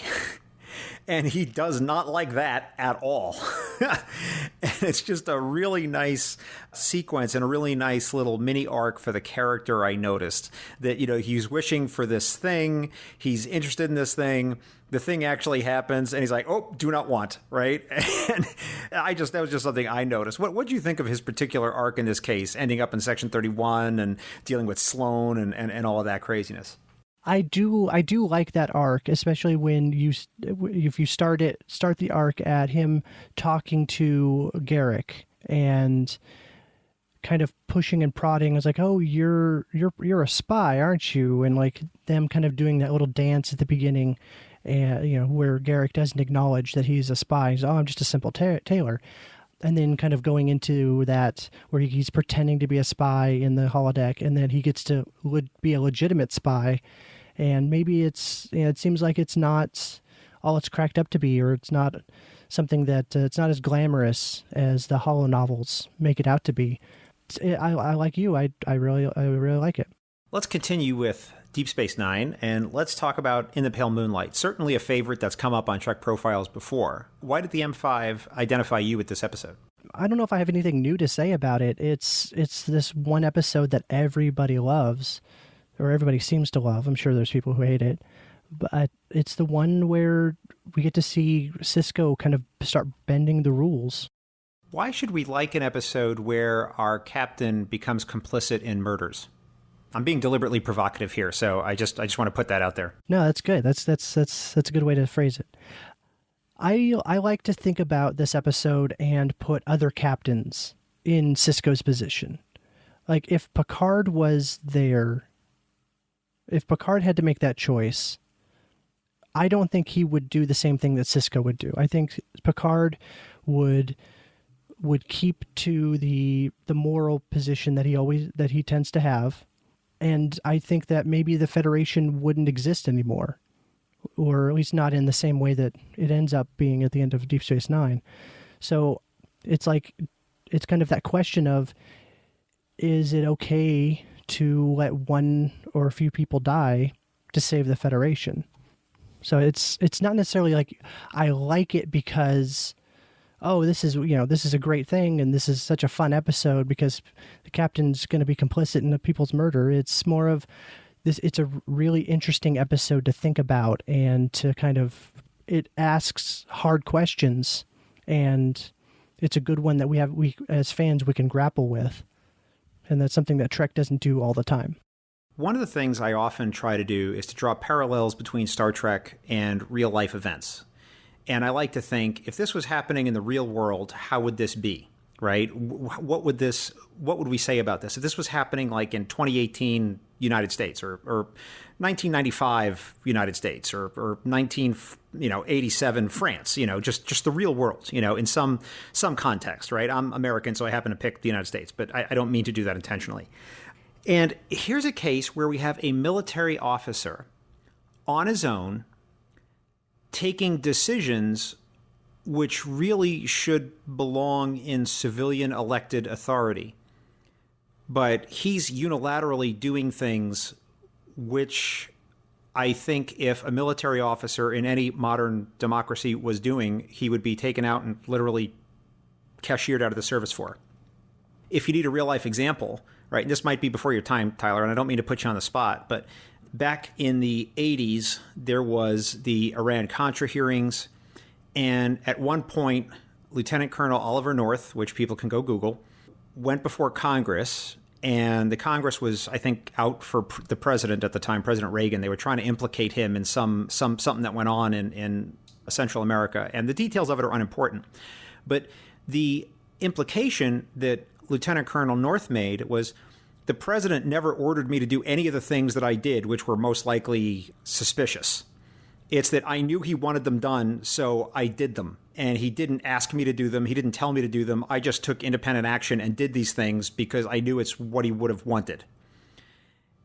And he does not like that at all. And it's just a really nice sequence and a really nice little mini arc for the character, I noticed. That, he's wishing for this thing, he's interested in this thing, the thing actually happens, and he's like, oh, do not want, right? And that was just something I noticed. What do you think of his particular arc in this case, ending up in Section 31 and dealing with Sloan and all of that craziness? I do like that arc, especially when if you start the arc at him talking to Garrick and kind of pushing and prodding. It's like, oh, you're a spy, aren't you? And like them kind of doing that little dance at the beginning, and where Garrick doesn't acknowledge that he's a spy. He's, oh, I'm just a simple tailor. And then kind of going into that where he's pretending to be a spy in the holodeck, and then he gets to be a legitimate spy. And maybe it seems like it's not all it's cracked up to be, or it's not something that it's not as glamorous as the holo novels make it out to be. I like you. I really like it. Let's continue with Deep Space Nine, and let's talk about In the Pale Moonlight. Certainly a favorite that's come up on Trek Profiles before. Why did the M5 identify you with this episode? I don't know if I have anything new to say about it. It's this one episode that everybody loves, or everybody seems to love. I'm sure there's people who hate it. But it's the one where we get to see Sisko kind of start bending the rules. Why should we like an episode where our captain becomes complicit in murders? I'm being deliberately provocative here, so I just want to put that out there. No, that's good. That's a good way to phrase it. I like to think about this episode and put other captains in Sisko's position. Like if Picard was there, if Picard had to make that choice, I don't think he would do the same thing that Sisko would do. I think Picard would keep to the moral position that he tends to have, and I think that maybe the Federation wouldn't exist anymore, or at least not in the same way that it ends up being at the end of Deep Space Nine. So it's kind of that question of, is it okay to let one or a few people die to save the Federation? So it's not necessarily like I like it because, oh, this is a great thing and this is such a fun episode because the captain's going to be complicit in the people's murder. It's more of this. It's a really interesting episode to think about and to it asks hard questions, and it's a good one that we as fans we can grapple with. And that's something that Trek doesn't do all the time. One of the things I often try to do is to draw parallels between Star Trek and real-life events. And I like to think, if this was happening in the real world, how would this be, right? What would we say about this? If this was happening like in 2018 United States or 1995 United States or 1987 France, just the real world, in some context, right? I'm American, so I happen to pick the United States, but I don't mean to do that intentionally. And here's a case where we have a military officer on his own taking decisions which really should belong in civilian elected authority. But he's unilaterally doing things which I think if a military officer in any modern democracy was doing, he would be taken out and literally cashiered out of the service for. If you need a real-life example, right, and this might be before your time, Tyler, and I don't mean to put you on the spot, but back in the 80s, there was the Iran-Contra hearings, and at one point, Lieutenant Colonel Oliver North, which people can go Google, went before Congress And the Congress was, I think, out for the president at the time, President Reagan. They were trying to implicate him in something that went on in Central America. And the details of it are unimportant. But the implication that Lieutenant Colonel North made was the president never ordered me to do any of the things that I did, which were most likely suspicious. It's that I knew he wanted them done, so I did them. And he didn't ask me to do them. He didn't tell me to do them. I just took independent action and did these things because I knew it's what he would have wanted.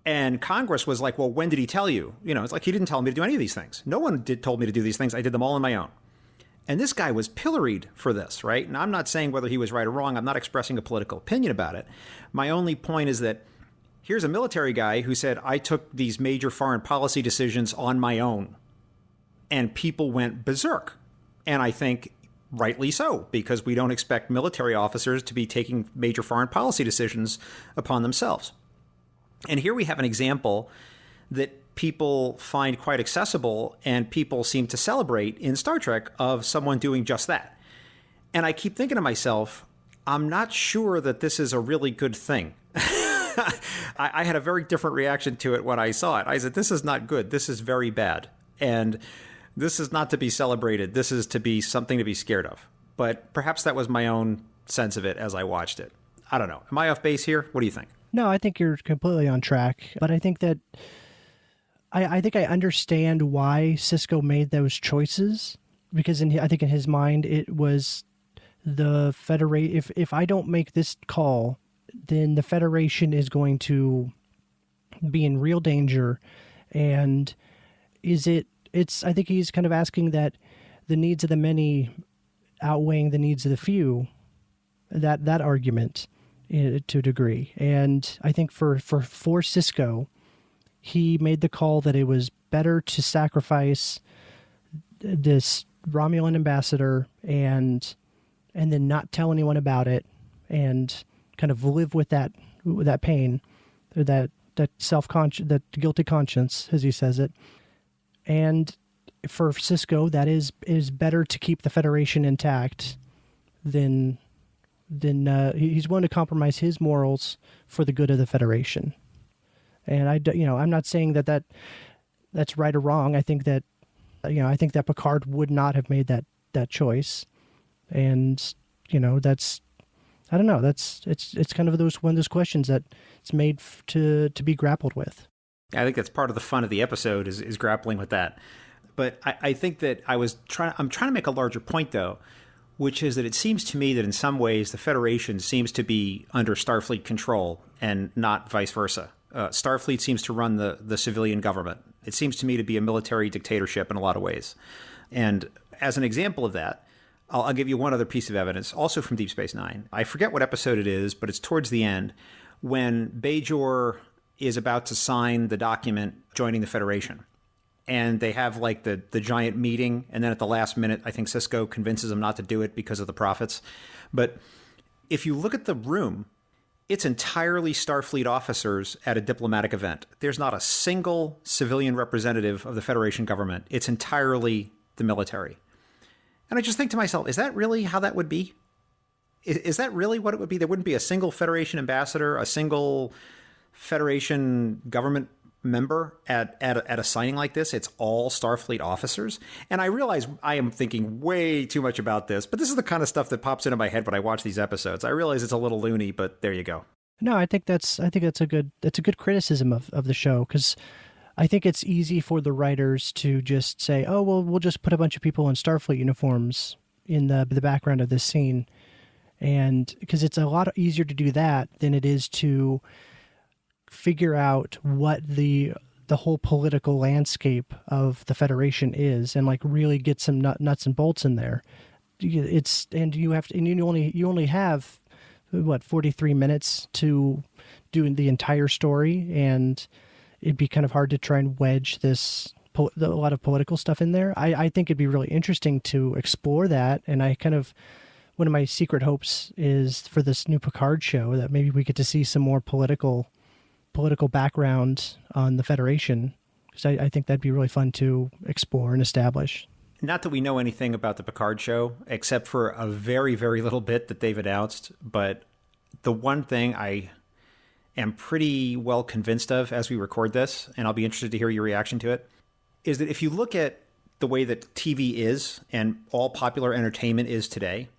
And Congress was like, well, when did he tell you? You know, it's like he didn't tell me to do any of these things. No one told me to do these things. I did them all on my own. And this guy was pilloried for this, right? And I'm not saying whether he was right or wrong. I'm not expressing a political opinion about it. My only point is that here's a military guy who said, I took these major foreign policy decisions on my own. And people went berserk. And I think rightly so, because we don't expect military officers to be taking major foreign policy decisions upon themselves. And here we have an example that people find quite accessible and people seem to celebrate in Star Trek of someone doing just that. And I keep thinking to myself, I'm not sure that this is a really good thing. I had a very different reaction to it when I saw it. I said, this is not good. This is very bad. And this is not to be celebrated. This is to be something to be scared of. But perhaps that was my own sense of it as I watched it. I don't know. Am I off base here? What do you think? No, I think you're completely on track. But I think that I think I understand why Sisko made those choices, because I think in his mind it was the Federation. If I don't make this call, then the Federation is going to be in real danger. And I think he's kind of asking that the needs of the many outweighing the needs of the few, that argument to a degree. And I think for Sisko, he made the call that it was better to sacrifice this Romulan ambassador and then not tell anyone about it and kind of live with that pain, that that guilty conscience, as he says it. And for Sisko, that is better to keep the Federation intact than he's willing to compromise his morals for the good of the Federation. And I'm not saying that's right or wrong. I think that Picard would not have made that choice. And that's, I don't know, it's kind of one of those questions that it's made to be grappled with. I think that's part of the fun of the episode is grappling with that. But I think that I'm trying to make a larger point, though, which is that it seems to me that in some ways the Federation seems to be under Starfleet control and not vice versa. Starfleet seems to run the civilian government. It seems to me to be a military dictatorship in a lot of ways. And as an example of that, I'll give you one other piece of evidence, also from Deep Space Nine. I forget what episode it is, but it's towards the end when Bajor is about to sign the document joining the Federation. And they have like the giant meeting, and then at the last minute, I think Sisko convinces him not to do it because of the prophets. But if you look at the room, it's entirely Starfleet officers at a diplomatic event. There's not a single civilian representative of the Federation government. It's entirely the military. And I just think to myself, is that really how that would be? Is that really what it would be? There wouldn't be a single Federation ambassador, a single Federation government member at a signing like this. It's all Starfleet officers. And I realize I am thinking way too much about this, but this is the kind of stuff that pops into my head when I watch these episodes. I realize it's a little loony, but there you go. No, I think that's a good criticism of the show, because I think it's easy for the writers to just say, oh, well, we'll just put a bunch of people in Starfleet uniforms in the background of this scene. And because it's a lot easier to do that than it is to figure out what the whole political landscape of the Federation is, and like really get some nuts and bolts in there. You only have 43 minutes to do the entire story, and it'd be kind of hard to try and wedge a lot of political stuff in there. I think it'd be really interesting to explore that, and one of my secret hopes is for this new Picard show that maybe we get to see some more political background on the Federation, because I think that'd be really fun to explore and establish. Not that we know anything about the Picard show, except for a very, very little bit that they've announced. But the one thing am pretty well convinced of as we record this, and I'll be interested to hear your reaction to it, is that if you look at the way that TV is and all popular entertainment is today,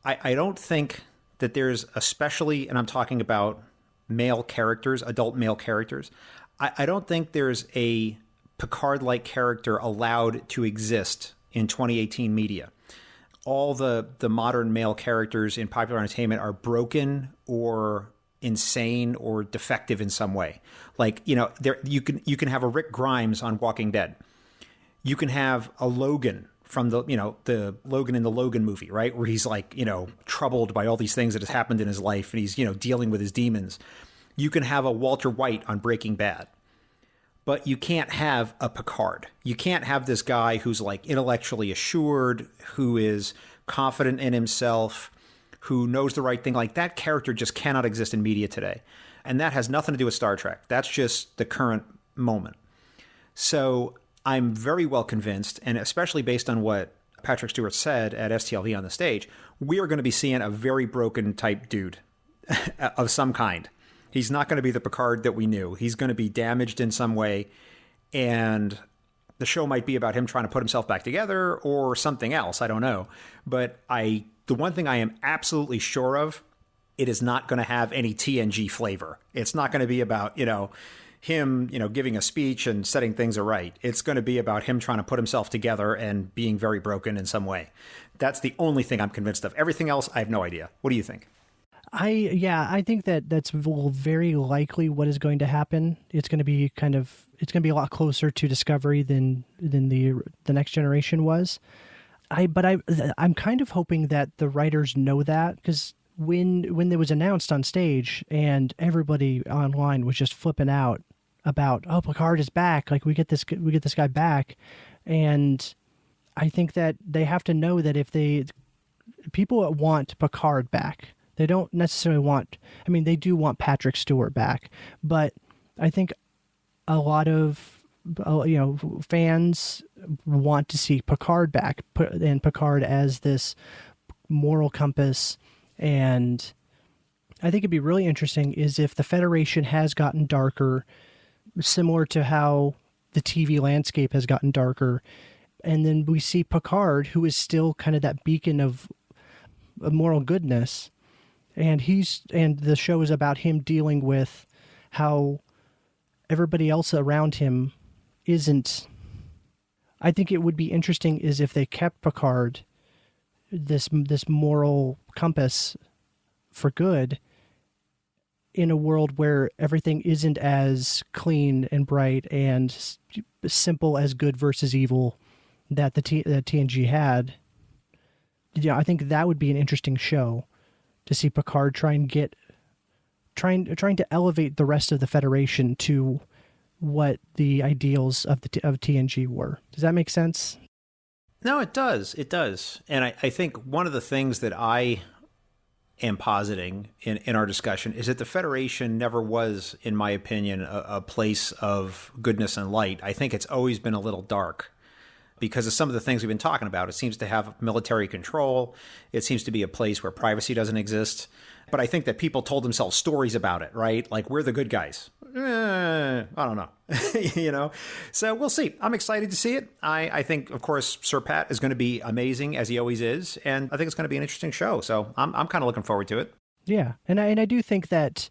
I don't think that there's especially, and I'm talking about male characters, adult male characters, I don't think there's a Picard-like character allowed to exist in 2018 media. All the modern male characters in popular entertainment are broken or insane or defective in some way. Like, you know, you can have a Rick Grimes on Walking Dead. You can have a Logan from the Logan in the Logan movie, right? Where he's like, you know, troubled by all these things that has happened in his life and he's, you know, dealing with his demons. You can have a Walter White on Breaking Bad. But you can't have a Picard. You can't have this guy who's like intellectually assured, who is confident in himself, who knows the right thing. Like, that character just cannot exist in media today. And that has nothing to do with Star Trek. That's just the current moment. So I'm very well convinced, and especially based on what Patrick Stewart said at STLV on the stage, we are going to be seeing a very broken type dude of some kind. He's not going to be the Picard that we knew. He's going to be damaged in some way, and the show might be about him trying to put himself back together or something else. I don't know. But the one thing I am absolutely sure of, it is not going to have any TNG flavor. It's not going to be about, you know, him, you know, giving a speech and setting things aright. It's going to be about him trying to put himself together and being very broken in some way. That's the only thing I'm convinced of. Everything else, I have no idea. What do you think? I think that's very likely what is going to happen. It's going to be a lot closer to Discovery than the Next Generation was. I'm kind of hoping that the writers know that, because when it was announced on stage and everybody online was just flipping out about, oh, Picard is back, like we get this guy back, and I think that they have to know that people want Picard back. They don't necessarily want, I mean, they do want Patrick Stewart back, but I think a lot of fans want to see Picard back, and Picard as this moral compass. And I think it'd be really interesting is if the Federation has gotten darker, similar to how the TV landscape has gotten darker, and then we see Picard, who is still kind of that beacon of moral goodness, and the show is about him dealing with how everybody else around him isn't. I think it would be interesting is if they kept Picard, this moral compass for good, in a world where everything isn't as clean and bright and simple as good versus evil that the TNG had. Yeah, I think that would be an interesting show to see Picard trying to elevate the rest of the Federation to what the ideals of TNG were. Does that make sense? No, it does. It does. And I think one of the things that I am positing in our discussion is that the Federation never was, in my opinion, a place of goodness and light. I think it's always been a little dark because of some of the things we've been talking about. It seems to have military control. It seems to be a place where privacy doesn't exist. But I think that people told themselves stories about it, right? Like, we're the good guys. I don't know. You know? So we'll see. I'm excited to see it. I think, of course, Sir Pat is going to be amazing, as he always is. And I think it's going to be an interesting show. So I'm kind of looking forward to it. Yeah. And I do think that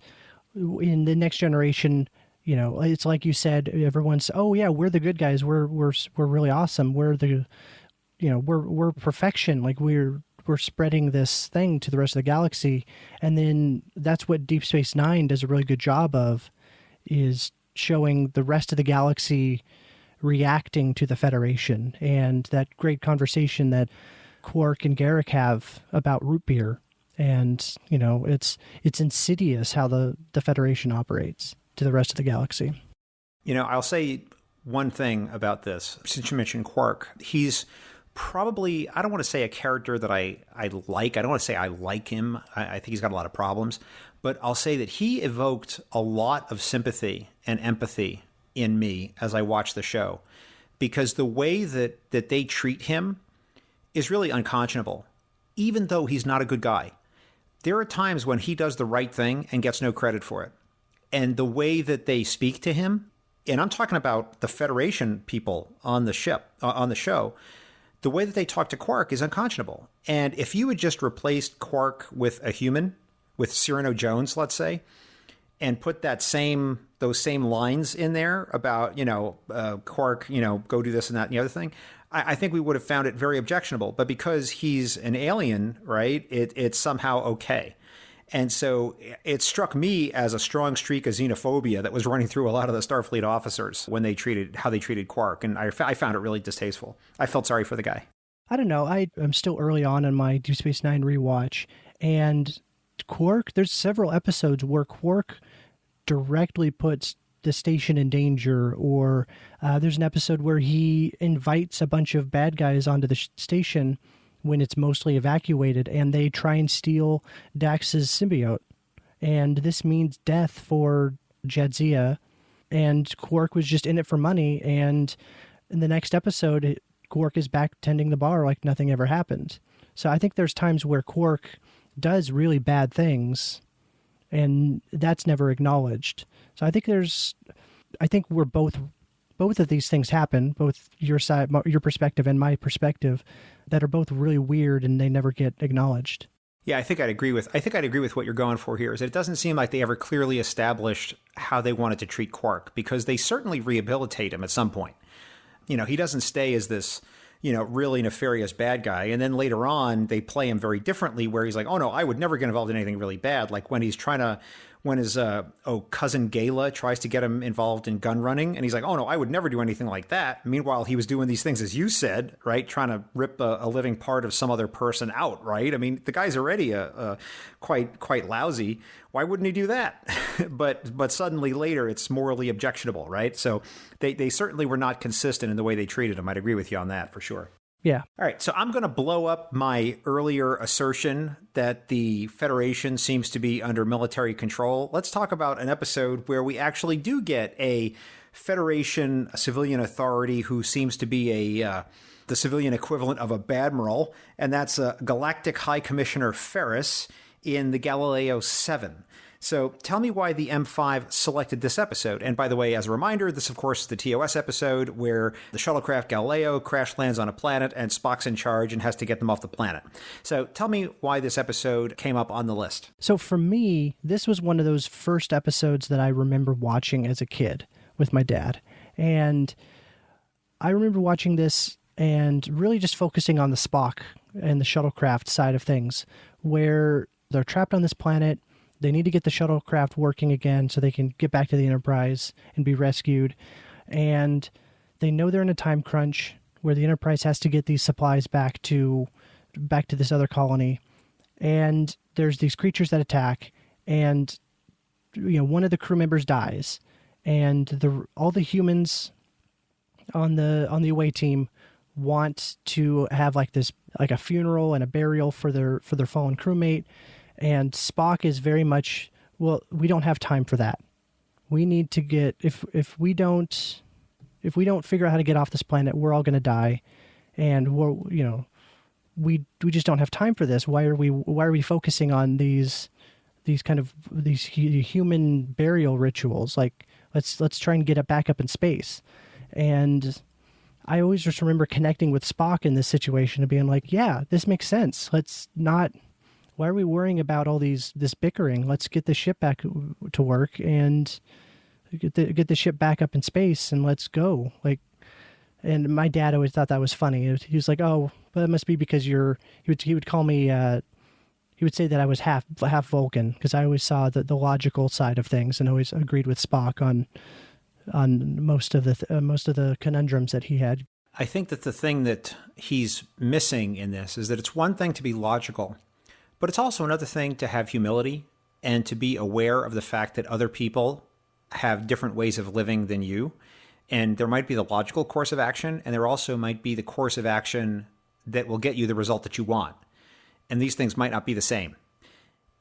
in the Next Generation, you know, it's like you said, everyone's, oh yeah, we're the good guys. We're really awesome. We're we're perfection. Like we're spreading this thing to the rest of the galaxy. And then that's what Deep Space Nine does a really good job of, is showing the rest of the galaxy reacting to the Federation, and that great conversation that Quark and Garrick have about root beer. And, you know, it's insidious how the Federation operates to the rest of the galaxy. You know, I'll say one thing about this. Since you mentioned Quark, he's probably, I don't want to say a character that I like. I don't want to say I like him. I think he's got a lot of problems. But I'll say that he evoked a lot of sympathy and empathy in me as I watched the show. Because the way that they treat him is really unconscionable, even though he's not a good guy. There are times when he does the right thing and gets no credit for it. And the way that they speak to him, and I'm talking about the Federation people on the ship, on the show, the way that they talk to Quark is unconscionable. And if you had just replaced Quark with a human, with Cyrano Jones, let's say, and put those same lines in there about, Quark, go do this and that and the other thing, I think we would have found it very objectionable. But because he's an alien, right, it's somehow okay. And so it struck me as a strong streak of xenophobia that was running through a lot of the Starfleet officers when how they treated Quark. And I found it really distasteful. I felt sorry for the guy. I don't know. I'm still early on in my Deep Space Nine rewatch. And Quark, there's several episodes where Quark directly puts the station in danger, or there's an episode where he invites a bunch of bad guys onto the station when it's mostly evacuated, and they try and steal Dax's symbiote. And this means death for Jadzia, and Quark was just in it for money, and in the next episode, Quark is back tending the bar like nothing ever happened. So I think there's times where Quark does really bad things, and that's never acknowledged. So I think we're both of these things happen, both your side, your perspective and my perspective, that are both really weird and they never get acknowledged. Yeah, I think I'd agree with what you're going for here. Is that it doesn't seem like they ever clearly established how they wanted to treat Quark, because they certainly rehabilitate him at some point. He doesn't stay as this, really nefarious bad guy. And then later on, they play him very differently, where he's like, oh no, I would never get involved in anything really bad. Like when his cousin Gayla tries to get him involved in gun running. And he's like, oh no, I would never do anything like that. Meanwhile, he was doing these things, as you said, right? Trying to rip a living part of some other person out, right? I mean, the guy's already quite lousy. Why wouldn't he do that? but suddenly later it's morally objectionable, right? So they certainly were not consistent in the way they treated him. I'd agree with you on that for sure. Yeah. All right. So I'm going to blow up my earlier assertion that the Federation seems to be under military control. Let's talk about an episode where we actually do get a Federation civilian authority who seems to be the civilian equivalent of a Badmiral, and that's Galactic High Commissioner Ferris in the Galileo 7. So tell me why the M5 selected this episode. And by the way, as a reminder, this, of course, is the TOS episode where the shuttlecraft Galileo crash lands on a planet and Spock's in charge and has to get them off the planet. So tell me why this episode came up on the list. So for me, this was one of those first episodes that I remember watching as a kid with my dad. And I remember watching this and really just focusing on the Spock and the shuttlecraft side of things, where they're trapped on this planet. They need to get the shuttlecraft working again so they can get back to the Enterprise and be rescued. And they know they're in a time crunch where the Enterprise has to get these supplies back to this other colony. And there's these creatures that attack, and one of the crew members dies, and all the humans on the away team want to have like a funeral and a burial for their fallen crewmate. And Spock is very much, well, we don't have time for that. We need to get, if we don't figure out how to get off this planet, we're all going to die. And we just don't have time for this. Why are we focusing on these human burial rituals? Like, let's try and get it back up in space. And I always just remember connecting with Spock in this situation and being like, yeah, this makes sense. Why are we worrying about all this bickering? Let's get the ship back to work and get the ship back up in space, and let's go. And my dad always thought that was funny. He was like, "Oh, but it must be because he would call me. He would say that I was half Vulcan, because I always saw the logical side of things and always agreed with Spock on most of the conundrums that he had." I think that the thing that he's missing in this is that it's one thing to be logical, but it's also another thing to have humility and to be aware of the fact that other people have different ways of living than you. And there might be the logical course of action, and there also might be the course of action that will get you the result that you want. And these things might not be the same.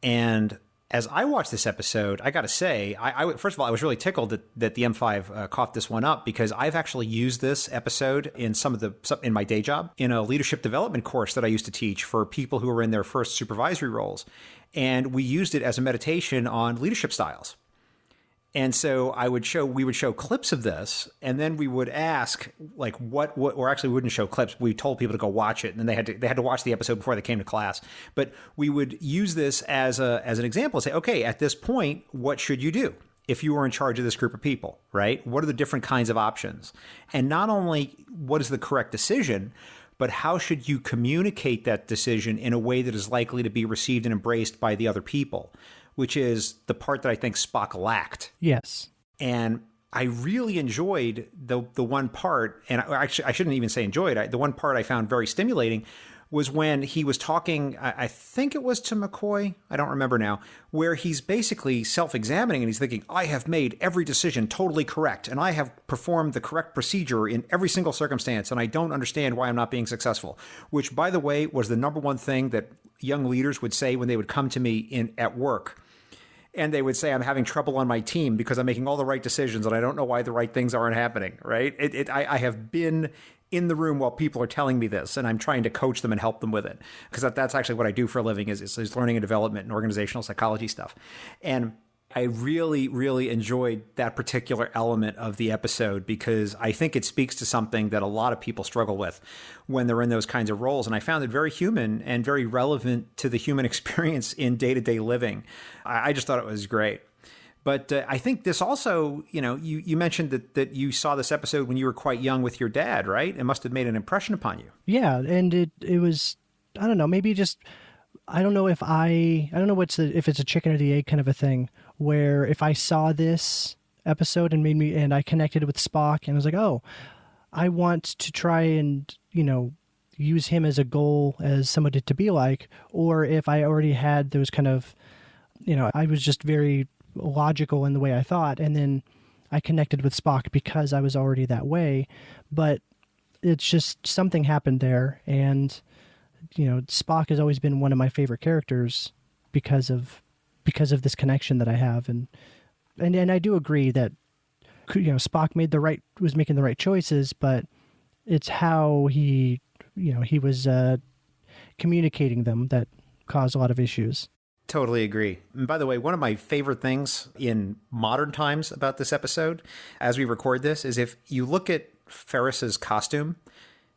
And as I watched this episode, I got to say, first of all, I was really tickled that the M5 coughed this one up, because I've actually used this episode in in my day job in a leadership development course that I used to teach for people who are in their first supervisory roles. And we used it as a meditation on leadership styles. And so we would show clips of this, and then we would ask, like, or actually we wouldn't show clips. We told people to go watch it, and then they had to watch the episode before they came to class. But we would use this as an example and say, okay, at this point, what should you do if you were in charge of this group of people, right? What are the different kinds of options? And not only what is the correct decision, but how should you communicate that decision in a way that is likely to be received and embraced by the other people? Which is the part that I think Spock lacked. Yes. And I really enjoyed the one part, and actually I shouldn't even say enjoyed, the one part I found very stimulating was when he was talking, I think it was to McCoy, I don't remember now, where he's basically self-examining and he's thinking, I have made every decision totally correct, and I have performed the correct procedure in every single circumstance, and I don't understand why I'm not being successful. Which, by the way, was the number one thing that young leaders would say when they would come to me at work. And they would say, I'm having trouble on my team because I'm making all the right decisions and I don't know why the right things aren't happening, right? I have been in the room while people are telling me this, and I'm trying to coach them and help them with it. Because that's actually what I do for a living is learning and development and organizational psychology stuff. And I really, really enjoyed that particular element of the episode because I think it speaks to something that a lot of people struggle with when they're in those kinds of roles. And I found it very human and very relevant to the human experience in day-to-day living. I just thought it was great. But I think this also, you mentioned that you saw this episode when you were quite young with your dad, right? It must have made an impression upon you. Yeah, and it was, I don't know, maybe just, I don't know if if it's a chicken or the egg kind of a thing, where if I saw this episode and I connected with Spock and I was like, oh, I want to try and, use him as a goal, as somebody to be like, or if I already had those kind of, I was just very logical in the way I thought, and then I connected with Spock because I was already that way, but it's just something happened there, and Spock has always been one of my favorite characters because of this connection that I have, and I do agree that Spock was making the right choices, but it's how he was communicating them that caused a lot of issues. Totally agree. And by the way, one of my favorite things in modern times about this episode, as we record this, is if you look at Ferris's costume,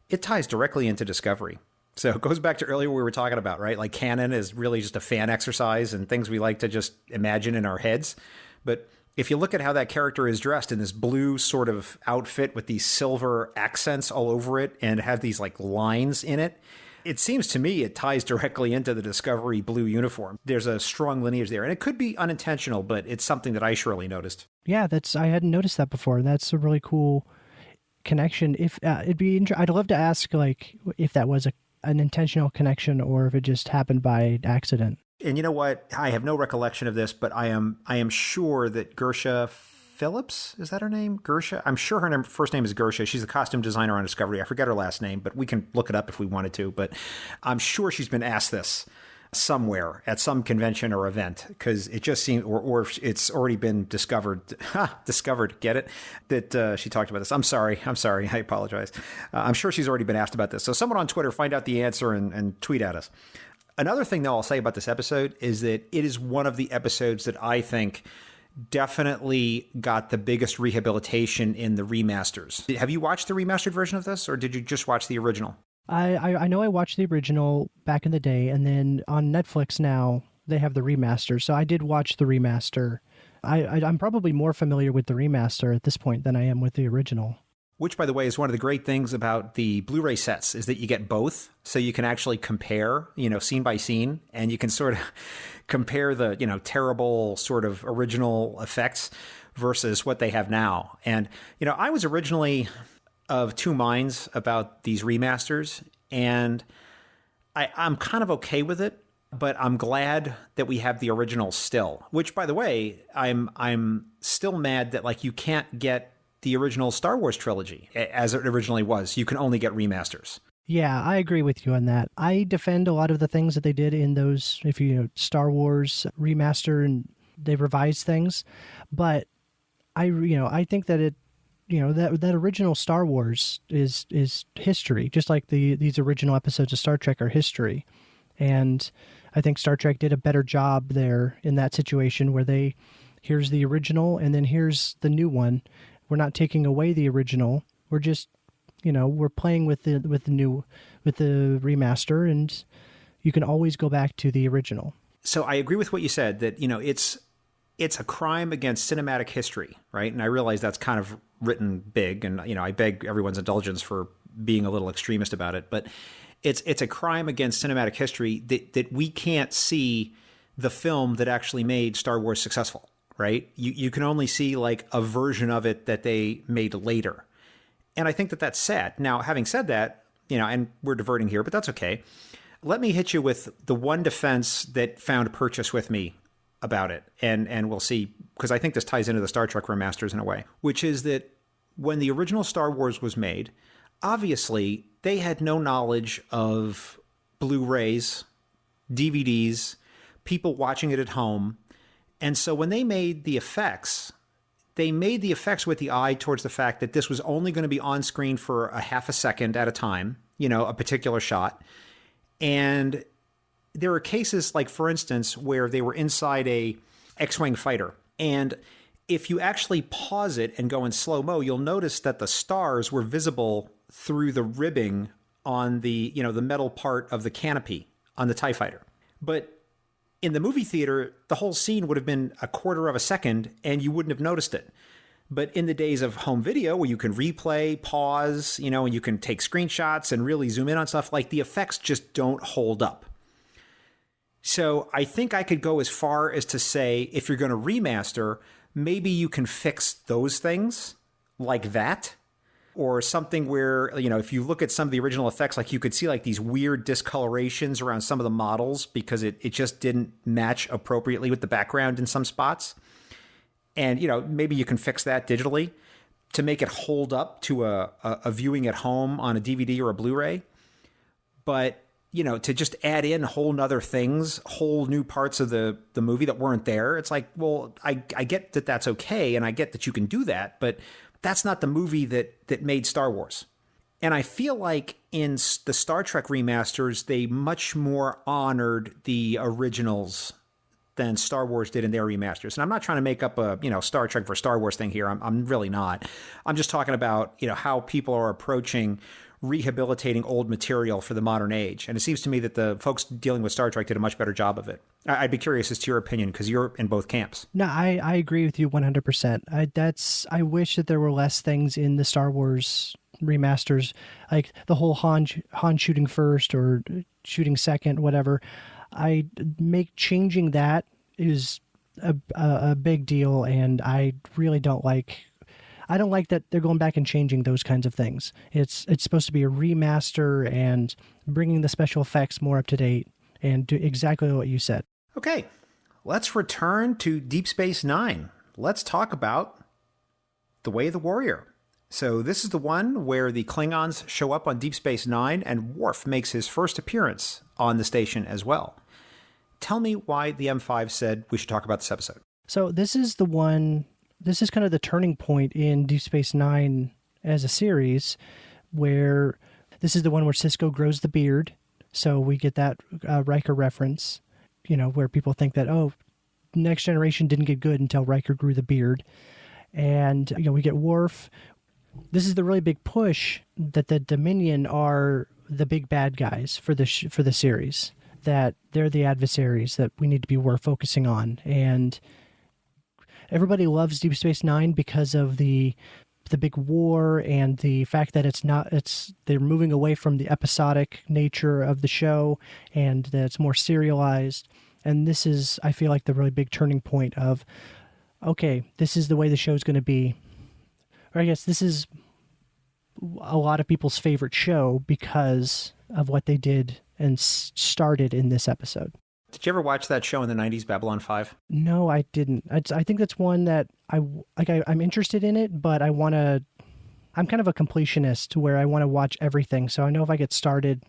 it ties directly into Discovery. So it goes back to earlier we were talking about, right? Like canon is really just a fan exercise and things we like to just imagine in our heads. But if you look at how that character is dressed in this blue sort of outfit with these silver accents all over it and have these like lines in it, it seems to me it ties directly into the Discovery blue uniform. There's a strong lineage there, and it could be unintentional, but it's something that I surely noticed. Yeah, I hadn't noticed that before. That's a really cool connection. If I'd love to ask like if that was an intentional connection or if it just happened by accident. And you know what? I have no recollection of this, but I am sure that Gersha Phillips, is that her name? Gersha? I'm sure her first name is Gersha. She's a costume designer on Discovery. I forget her last name, but we can look it up if we wanted to. But I'm sure she's been asked this somewhere at some convention or event because it just seemed, or it's already been discovered. Discovered, get it? That she talked about this. I'm sorry. I apologize. I'm sure she's already been asked about this. So someone on Twitter, find out the answer and tweet at us. Another thing that I'll say about this episode is that it is one of the episodes that I think definitely got the biggest rehabilitation in the remasters. Have you watched the remastered version of this, or did you just watch the original? I know I watched the original back in the day, and then on Netflix now, they have the remaster. So I did watch the remaster. I'm probably more familiar with the remaster at this point than I am with the original. Which, by the way, is one of the great things about the Blu-ray sets is that you get both. So you can actually compare, scene by scene, and you can sort of compare the, terrible sort of original effects versus what they have now. And, I was originally of two minds about these remasters, and I'm kind of okay with it, but I'm glad that we have the original still, which, by the way, I'm still mad that like you can't get the original Star Wars trilogy as it originally was. You can only get remasters. Yeah, I agree with you on that. I defend a lot of the things that they did in those, Star Wars remaster and they revised things, but I think that it, that original Star Wars is history, just like these original episodes of Star Trek are history. And I think Star Trek did a better job there in that situation where they here's the original, and then here's the new one. We're not taking away the original. We're just, we're playing with the remaster, and you can always go back to the original. So I agree with what you said, that, it's a crime against cinematic history, right? And I realize that's kind of written big, and, I beg everyone's indulgence for being a little extremist about it, but it's a crime against cinematic history that we can't see the film that actually made Star Wars successful, right? You can only see like a version of it that they made later. And I think that that's sad. Now, having said that, and we're diverting here, but that's okay. Let me hit you with the one defense that found purchase with me about it. And we'll see, because I think this ties into the Star Trek remasters in a way, which is that when the original Star Wars was made, obviously they had no knowledge of Blu-rays, DVDs, people watching it at home. And so when they made the effects with the eye towards the fact that this was only going to be on screen for a half a second at a time, a particular shot. And there are cases like, for instance, where they were inside a X-Wing fighter. And if you actually pause it and go in slow-mo, you'll notice that the stars were visible through the ribbing on the, the metal part of the canopy on the TIE fighter. But in the movie theater, the whole scene would have been a quarter of a second and you wouldn't have noticed it. But in the days of home video, where you can replay, pause, and you can take screenshots and really zoom in on stuff, like the effects just don't hold up. So I think I could go as far as to say, if you're going to remaster, maybe you can fix those things like that. Or something where, if you look at some of the original effects, like you could see like these weird discolorations around some of the models because it just didn't match appropriately with the background in some spots. And, maybe you can fix that digitally to make it hold up to a viewing at home on a DVD or a Blu-ray. But, to just add in whole nother things, whole new parts of the movie that weren't there. It's like, well, I get that that's okay. And I get that you can do that, but that's not the movie that made Star Wars. And I feel like in the Star Trek remasters, they much more honored the originals than Star Wars did in their remasters. And I'm not trying to make up a, Star Trek for Star Wars thing here. I'm really not. I'm just talking about, how people are approaching rehabilitating old material for the modern age. And it seems to me that the folks dealing with Star Trek did a much better job of it. I'd be curious as to your opinion, because you're in both camps. No, I agree with you 100%. I wish that there were less things in the Star Wars remasters, like the whole Han shooting first or shooting second, whatever. Changing that is a big deal, and I really don't like. I don't like that they're going back and changing those kinds of things. It's supposed to be a remaster and bringing the special effects more up to date and do exactly what you said. Okay, let's return to Deep Space Nine. Let's talk about The Way of the Warrior. So this is the one where the Klingons show up on Deep Space Nine and Worf makes his first appearance on the station as well. Tell me why the M5 said we should talk about this episode. So this is the one... This is kind of the turning point in Deep Space Nine as a series, where this is the one where Sisko grows the beard. So we get that Riker reference, where people think that, Next Generation didn't get good until Riker grew the beard. And, we get Worf. This is the really big push that the Dominion are the big bad guys for the series, that they're the adversaries that we need to be focusing on. And everybody loves Deep Space Nine because of the big war and the fact that they're moving away from the episodic nature of the show and that it's more serialized. And this is, I feel like, the really big turning point of, okay, this is the way the show's going to be. Or I guess this is a lot of people's favorite show because of what they did and started in this episode. Did you ever watch that show in the 90s, Babylon 5? No, I didn't. I think that's one that I'm interested in it, but I'm kind of a completionist where I want to watch everything. So I know if I get started,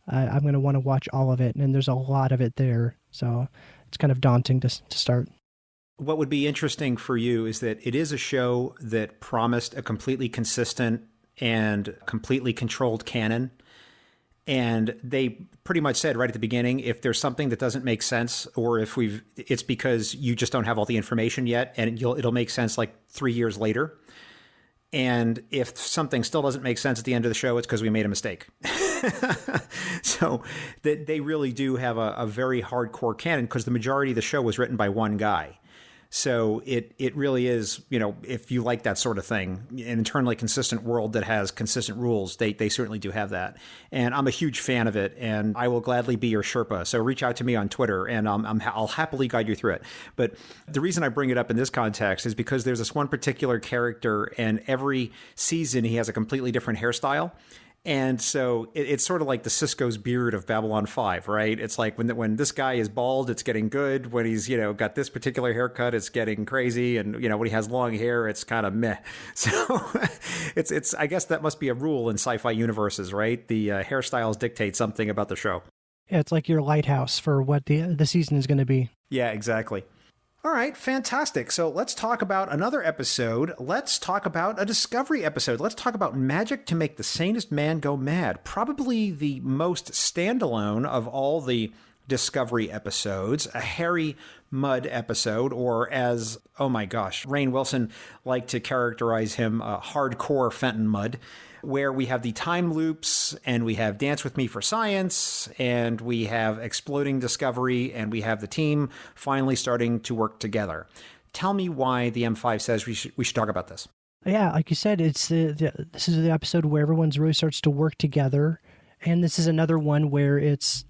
I'm going to want to watch all of it. And there's a lot of it there. So it's kind of daunting to start. What would be interesting for you is that it is a show that promised a completely consistent and completely controlled canon. And they pretty much said right at the beginning, if there's something that doesn't make sense, or if it's because you just don't have all the information yet, and it'll make sense like 3 years later. And if something still doesn't make sense at the end of the show, it's because we made a mistake. So they really do have a very hardcore canon, because the majority of the show was written by one guy. So it really is, if you like that sort of thing, an internally consistent world that has consistent rules, they certainly do have that. And I'm a huge fan of it, and I will gladly be your Sherpa. So reach out to me on Twitter, and I'll happily guide you through it. But the reason I bring it up in this context is because there's this one particular character, and every season he has a completely different hairstyle. And so it's sort of like the Cisco's beard of Babylon 5, right? It's like when this guy is bald, it's getting good. When he's, got this particular haircut, it's getting crazy. And, when he has long hair, it's kind of meh. So it's I guess that must be a rule in sci-fi universes, right? The hairstyles dictate something about the show. Yeah, it's like your lighthouse for what the season is going to be. Yeah, exactly. All right, fantastic. So let's talk about another episode. Let's talk about a Discovery episode. Let's talk about Magic to Make the Sanest Man Go Mad. Probably the most standalone of all the Discovery episodes, a Harry Mudd episode, or as, oh my gosh, Rainn Wilson liked to characterize him, hardcore Fenton Mudd, where we have the time loops, and we have Dance With Me for Science, and we have Exploding Discovery, and we have the team finally starting to work together. Tell me why the M5 says we should talk about this. Yeah, like you said, it's this is the episode where everyone really starts to work together, and this is another one where it's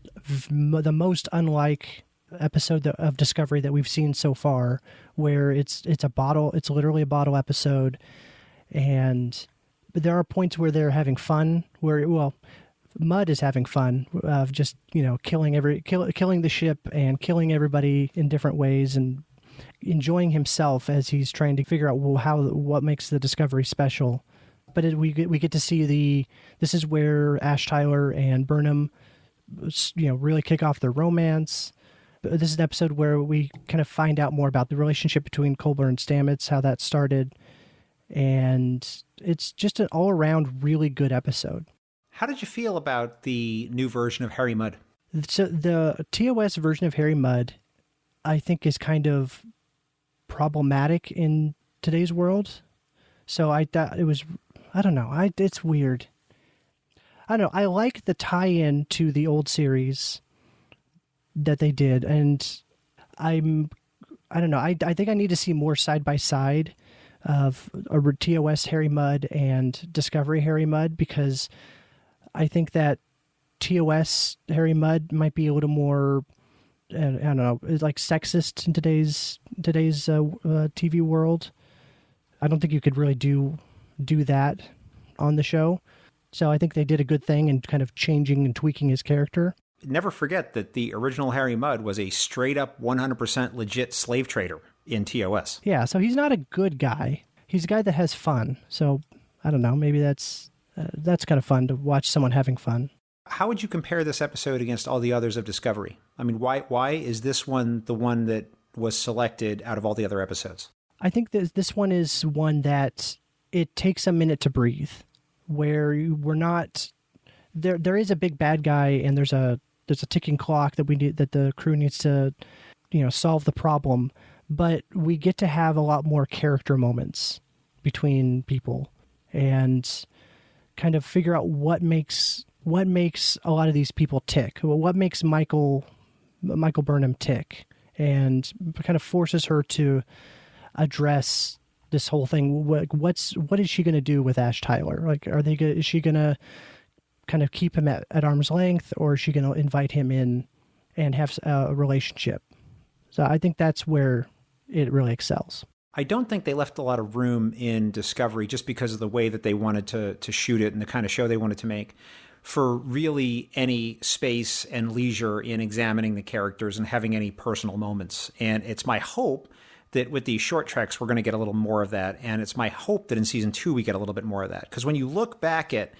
the most unlike episode of Discovery that we've seen so far, where it's literally a bottle episode, but there are points where they're having fun, Mudd is having fun of just, killing the ship and killing everybody in different ways, and enjoying himself as he's trying to figure out what makes the Discovery special. But we get to see this is where Ash Tyler and Burnham, really kick off their romance. This is an episode where we kind of find out more about the relationship between Culber and Stamets, how that started. And it's just an all-around really good episode. How did you feel about the new version of Harry Mudd? So the TOS version of Harry Mudd, I think, is kind of problematic in today's world. So I thought it was, I don't know, it's weird. I don't know, I like the tie-in to the old series that they did, and I don't know, I think I need to see more side-by-side of a TOS Harry Mudd and Discovery Harry Mudd, because I think that TOS Harry Mudd might be a little more, I don't know, like sexist in today's TV world. I don't think you could really do that on the show. So I think they did a good thing in kind of changing and tweaking his character. Never forget that the original Harry Mudd was a straight-up 100% legit slave trader in TOS. Yeah, so he's not a good guy. He's a guy that has fun. So, I don't know, maybe that's kind of fun to watch someone having fun. How would you compare this episode against all the others of Discovery? I mean, why is this one the one that was selected out of all the other episodes? I think that this one is one that it takes a minute to breathe, where we're not... There is a big bad guy, and there's a ticking clock that the crew needs to, solve the problem. But we get to have a lot more character moments between people, and kind of figure out what makes a lot of these people tick. What makes Michael Burnham tick, and kind of forces her to address this whole thing. What is she going to do with Ash Tyler? Like, is she going to kind of keep him at arm's length, or is she going to invite him in and have a relationship? So I think that's where it really excels. I don't think they left a lot of room in Discovery, just because of the way that they wanted to shoot it and the kind of show they wanted to make, for really any space and leisure in examining the characters and having any personal moments. And it's my hope that with these short treks, we're going to get a little more of that. And it's my hope that in season 2, we get a little bit more of that. Because when you look back at,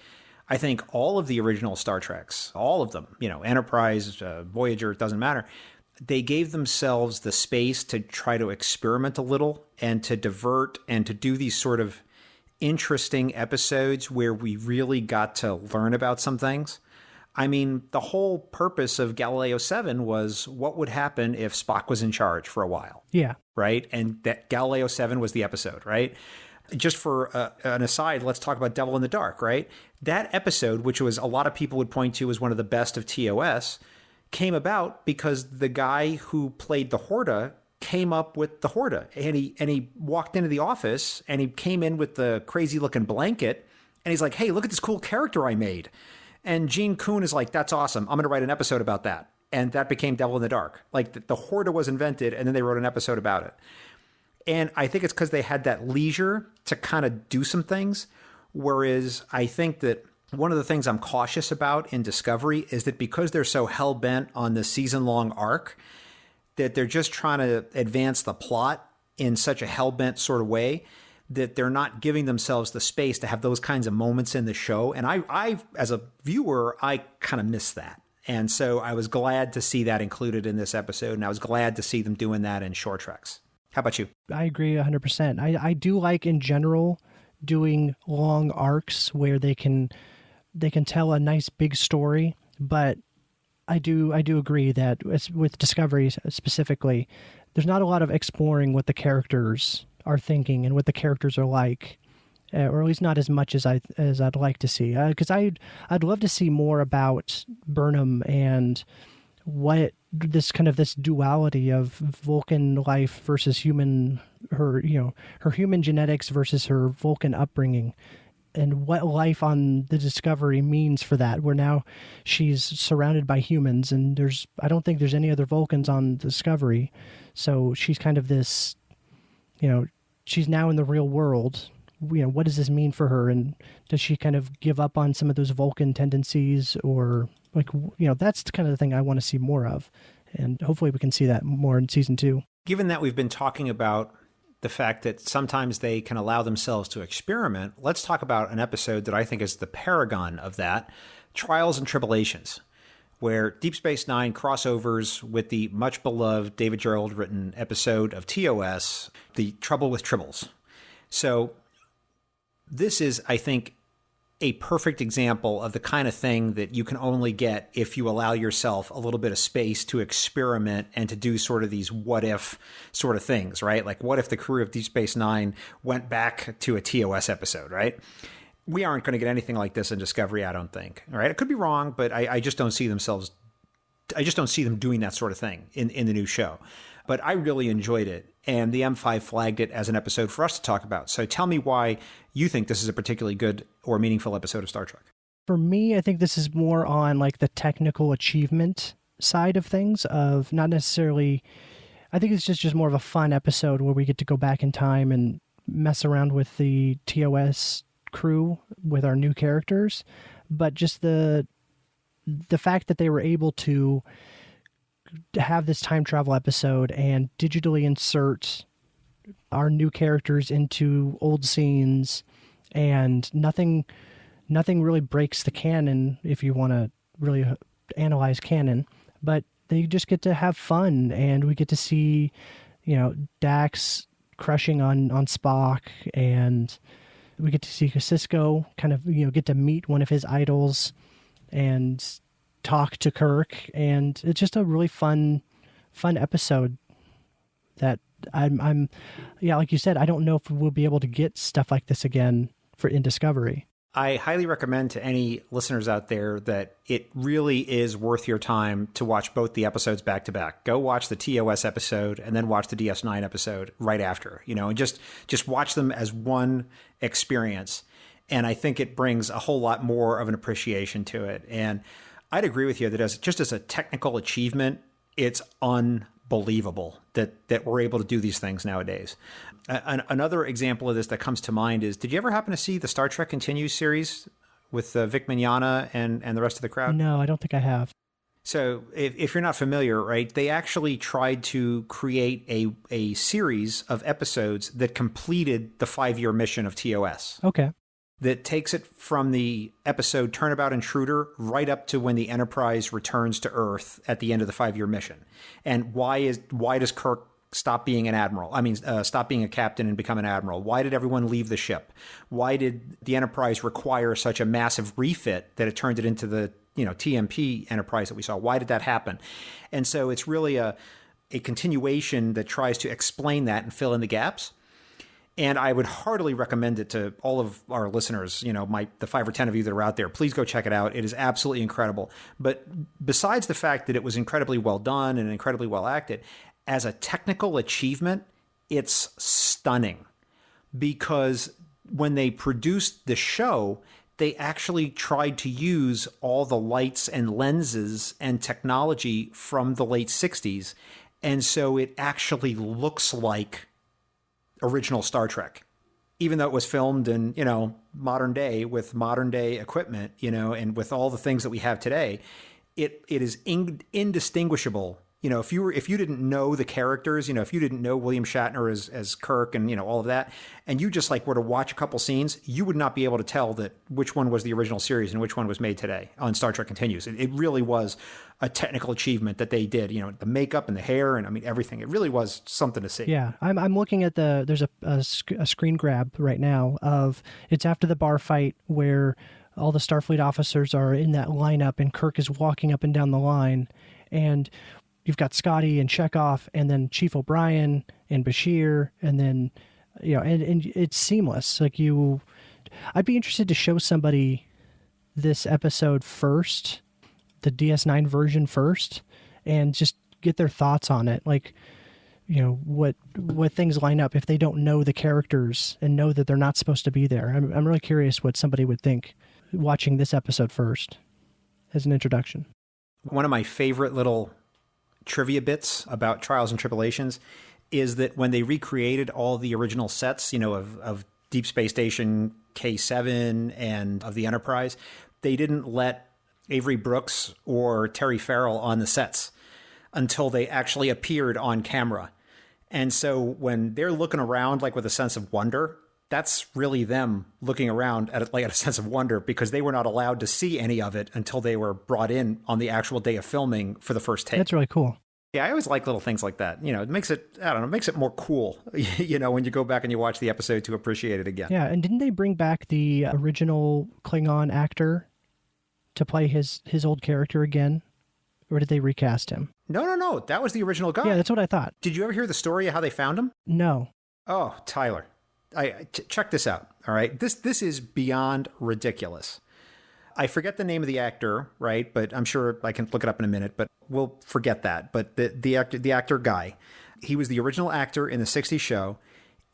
I think, all of the original Star Treks, all of them, Enterprise, Voyager, it doesn't matter, they gave themselves the space to try to experiment a little and to divert and to do these sort of interesting episodes where we really got to learn about some things. I mean, the whole purpose of Galileo 7 was what would happen if Spock was in charge for a while. Yeah. Right? And that Galileo 7 was the episode, right? Just for an aside, let's talk about Devil in the Dark, right? That episode, which was a lot of people would point to as one of the best of TOS, came about because the guy who played the Horta came up with the Horta. And he walked into the office and he came in with the crazy looking blanket and he's like, hey, look at this cool character I made. And Gene Kuhn is like, that's awesome. I'm going to write an episode about that. And that became Devil in the Dark. Like the Horta was invented and then they wrote an episode about it. And I think it's because they had that leisure to kind of do some things. Whereas I think that one of the things I'm cautious about in Discovery is that because they're so hell-bent on the season-long arc, that they're just trying to advance the plot in such a hell-bent sort of way that they're not giving themselves the space to have those kinds of moments in the show. And I as a viewer, I kind of miss that. And so I was glad to see that included in this episode, and I was glad to see them doing that in Short Treks. How about you? I agree 100%. I do like, in general, doing long arcs where they can tell a nice big story, but I do agree that with Discovery specifically, there's not a lot of exploring what the characters are thinking and what the characters are like, or at least not as much as I'd like to see. Because I'd love to see more about Burnham and what this duality of Vulcan life versus her human genetics versus her Vulcan upbringing, and what life on the Discovery means for that, where now she's surrounded by humans and I don't think there's any other Vulcans on Discovery. So she's kind of this, she's now in the real world. What does this mean for her? And does she kind of give up on some of those Vulcan tendencies, or that's the kind of the thing I want to see more of. And hopefully we can see that more in season 2. Given that we've been talking about the fact that sometimes they can allow themselves to experiment, let's talk about an episode that I think is the paragon of that, Trials and Tribulations, where Deep Space Nine crossovers with the much beloved David Gerald written episode of TOS, The Trouble with Tribbles. So this is, I think, a perfect example of the kind of thing that you can only get if you allow yourself a little bit of space to experiment and to do sort of these what if sort of things, right? Like, what if the crew of Deep Space Nine went back to a TOS episode, right? We aren't going to get anything like this in Discovery, I don't think. All right, it could be wrong, but I just don't see them doing that sort of thing in the new show. But I really enjoyed it, and the M5 flagged it as an episode for us to talk about. So tell me why you think this is a particularly good or meaningful episode of Star Trek. For me, I think this is more on like the technical achievement side of things, of not necessarily, I think it's just more of a fun episode where we get to go back in time and mess around with the TOS crew with our new characters. But just the fact that they were able to have this time travel episode and digitally insert our new characters into old scenes, and nothing really breaks the canon if you want to really analyze canon, but they just get to have fun, and we get to see, Dax crushing on Spock, and we get to see Cisco kind of, get to meet one of his idols and talk to Kirk, and it's just a really fun episode that I'm like you said, I don't know if we'll be able to get stuff like this again in Discovery. I highly recommend to any listeners out there that it really is worth your time to watch both the episodes back to back. Go watch the TOS episode and then watch the DS9 episode right after, and just watch them as one experience. And I think it brings a whole lot more of an appreciation to it. And I'd agree with you that as a technical achievement, it's unbelievable that we're able to do these things nowadays. Another example of this that comes to mind is, did you ever happen to see the Star Trek Continues series with Vic Mignogna and the rest of the crowd? No, I don't think I have. So if you're not familiar, right, they actually tried to create a series of episodes that completed the 5-year mission of TOS. Okay. That takes it from the episode Turnabout Intruder right up to when the Enterprise returns to Earth at the end of the 5-year mission. And why does Kirk stop being an admiral? Stop being a captain and become an admiral? Why did everyone leave the ship? Why did the Enterprise require such a massive refit that it turned it into the TMP Enterprise that we saw? Why did that happen? And so it's really a continuation that tries to explain that and fill in the gaps. And I would heartily recommend it to all of our listeners, the 5 or 10 of you that are out there. Please go check it out. It is absolutely incredible. But besides the fact that it was incredibly well done and incredibly well acted, as a technical achievement, it's stunning. Because when they produced the show, they actually tried to use all the lights and lenses and technology from the late 60s. And so it actually looks like original Star Trek, even though it was filmed in, modern day with modern day equipment, and with all the things that we have today, it is indistinguishable. If you didn't know the characters, if you didn't know William Shatner as Kirk and, all of that, and you just were to watch a couple scenes, you would not be able to tell that which one was the original series and which one was made today on Star Trek Continues. It really was a technical achievement that they did, the makeup and the hair and everything. It really was something to see. Yeah. I'm looking at there's a screen grab right now it's after the bar fight where all the Starfleet officers are in that lineup and Kirk is walking up and down the line, and you've got Scotty and Chekhov, and then Chief O'Brien and Bashir, and then, and it's seamless. I'd be interested to show somebody this episode first, the DS9 version first, and just get their thoughts on it. What things line up if they don't know the characters and know that they're not supposed to be there. I'm really curious what somebody would think watching this episode first as an introduction. One of my favorite little trivia bits about Trials and Tribulations is that when they recreated all the original sets, of Deep Space Station K7 and of the Enterprise, they didn't let Avery Brooks or Terry Farrell on the sets until they actually appeared on camera. And so when they're looking around with a sense of wonder, that's really them looking around at a sense of wonder, because they were not allowed to see any of it until they were brought in on the actual day of filming for the first take. That's really cool. Yeah, I always like little things like that. It makes it, makes it more cool, when you go back and you watch the episode to appreciate it again. Yeah, and didn't they bring back the original Klingon actor to play his old character again? Or did they recast him? No. That was the original guy. Yeah, that's what I thought. Did you ever hear the story of how they found him? No. Oh, Tyler. Check this out, all right? This is beyond ridiculous. I forget the name of the actor, right? But I'm sure I can look it up in a minute, but we'll forget that. But the actor guy, he was the original actor in the 60s show,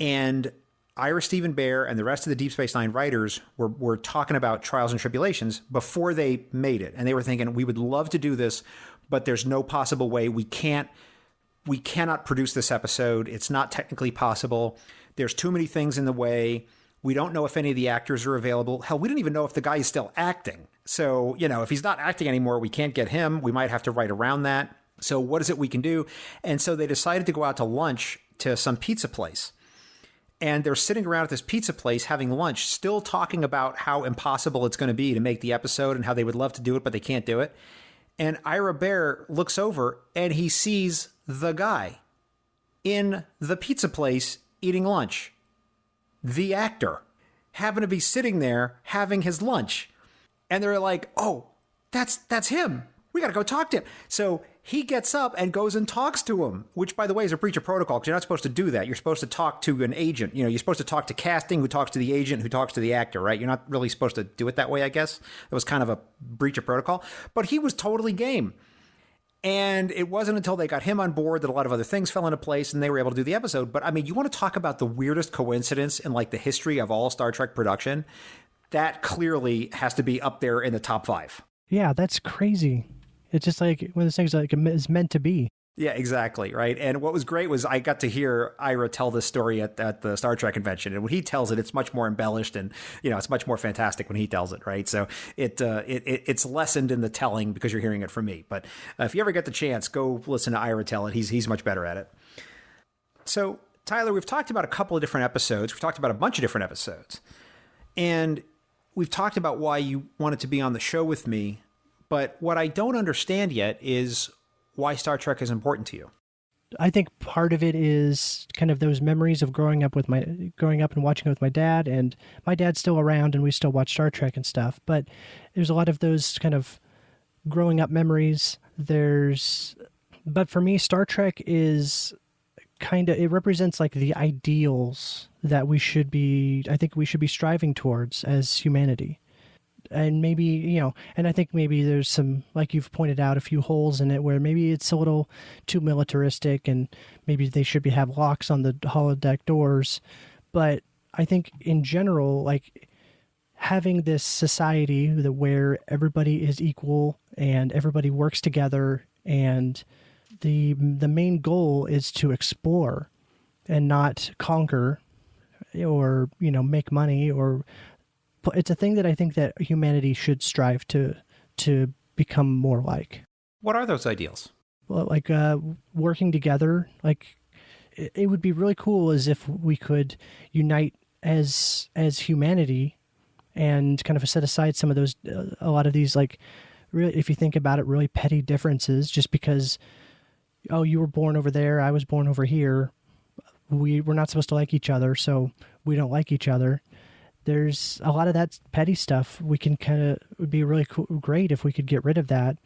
and Ira Stephen Bear and the rest of the Deep Space Nine writers were talking about Trials and Tribulations before they made it. And they were thinking, we would love to do this, but there's no possible way. We cannot produce this episode. It's not technically possible. There's too many things in the way. We don't know if any of the actors are available. Hell, we don't even know if the guy is still acting. So, if he's not acting anymore, we can't get him. We might have to write around that. So what is it we can do? And so they decided to go out to lunch to some pizza place. And they're sitting around at this pizza place having lunch, still talking about how impossible it's going to be to make the episode and how they would love to do it, but they can't do it. And Ira Bear looks over and he sees the guy in the pizza place eating lunch. The actor happened to be sitting there having his lunch. And they're like, oh, that's him. We got to go talk to him. So he gets up and goes and talks to him, which, by the way, is a breach of protocol because you're not supposed to do that. You're supposed to talk to an agent. You're supposed to talk to casting who talks to the agent who talks to the actor, right? You're not really supposed to do it that way, I guess. That was kind of a breach of protocol. But he was totally game. And it wasn't until they got him on board that a lot of other things fell into place and they were able to do the episode. But I mean, you want to talk about the weirdest coincidence in the history of all Star Trek production? That clearly has to be up there in the top 5. Yeah, that's crazy. It's just one of those things is meant to be. Yeah, exactly, right? And what was great was I got to hear Ira tell this story at the Star Trek convention. And when he tells it, it's much more embellished and, it's much more fantastic when he tells it, right? So it's lessened in the telling because you're hearing it from me. But if you ever get the chance, go listen to Ira tell it. He's much better at it. So, Tyler, we've talked about a couple of different episodes. We've talked about a bunch of different episodes. And we've talked about why you wanted to be on the show with me. But what I don't understand yet is why Star Trek is important to you. I think part of it is kind of those memories of growing up and watching it with my dad, and my dad's still around and we still watch Star Trek and stuff. But there's a lot of those kind of growing up memories. But for me, Star Trek is it represents like the ideals that I think we should be striving towards as humanity. And maybe, and I think maybe there's some, like you've pointed out, a few holes in it where maybe it's a little too militaristic and maybe they should have locks on the holodeck doors. But I think in general, like having this society where everybody is equal and everybody works together, and the main goal is to explore and not conquer or make money, or it's a thing that I think that humanity should strive to become more like. What are those ideals? Well, like working together. Like it would be really cool as if we could unite as humanity and kind of set aside some of those a lot of these, like, really, if you think about it, really petty differences just because, oh, you were born over there, I was born over here. We're not supposed to like each other, so we don't like each other. There's a lot of that petty stuff. We can it would be really great if we could get rid of that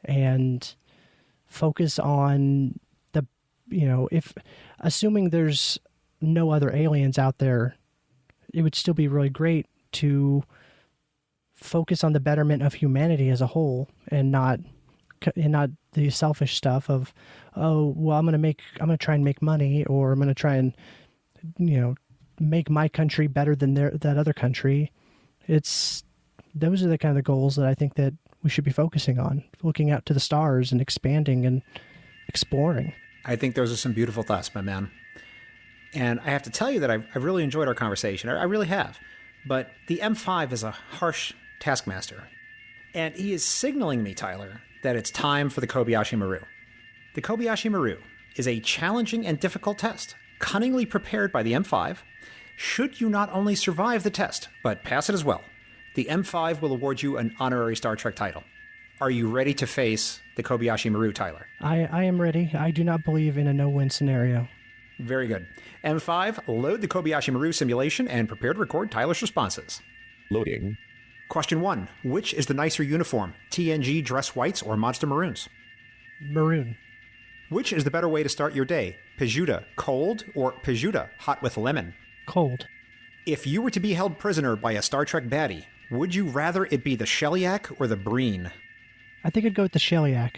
and focus on if assuming there's no other aliens out there, it would still be really great to focus on the betterment of humanity as a whole and not the selfish stuff of, oh, well, I'm going to try and make money, or I'm going to try and, make my country better than that other country. Those are the kind of goals that I think that we should be focusing on, looking out to the stars and expanding and exploring. I think those are some beautiful thoughts, my man. And I have to tell you that I've really enjoyed our conversation. I really have. But the M5 is a harsh taskmaster. And he is signaling me, Tyler, that it's time for the Kobayashi Maru. The Kobayashi Maru is a challenging and difficult test, cunningly prepared by the M5. Should you not only survive the test, but pass it as well, the M5 will award you an honorary Star Trek title. Are you ready to face the Kobayashi Maru, Tyler? I am ready. I do not believe in a no-win scenario. Very good. M5, load the Kobayashi Maru simulation and prepare to record Tyler's responses. Loading. Question 1. Which is the nicer uniform, TNG dress whites or monster maroons? Maroon. Which is the better way to start your day, Pejuta cold or Pejuta hot with lemon? Cold. If you were to be held prisoner by a Star Trek baddie, would you rather it be the Shellyak or the Breen? I think I'd go with the Shellyak.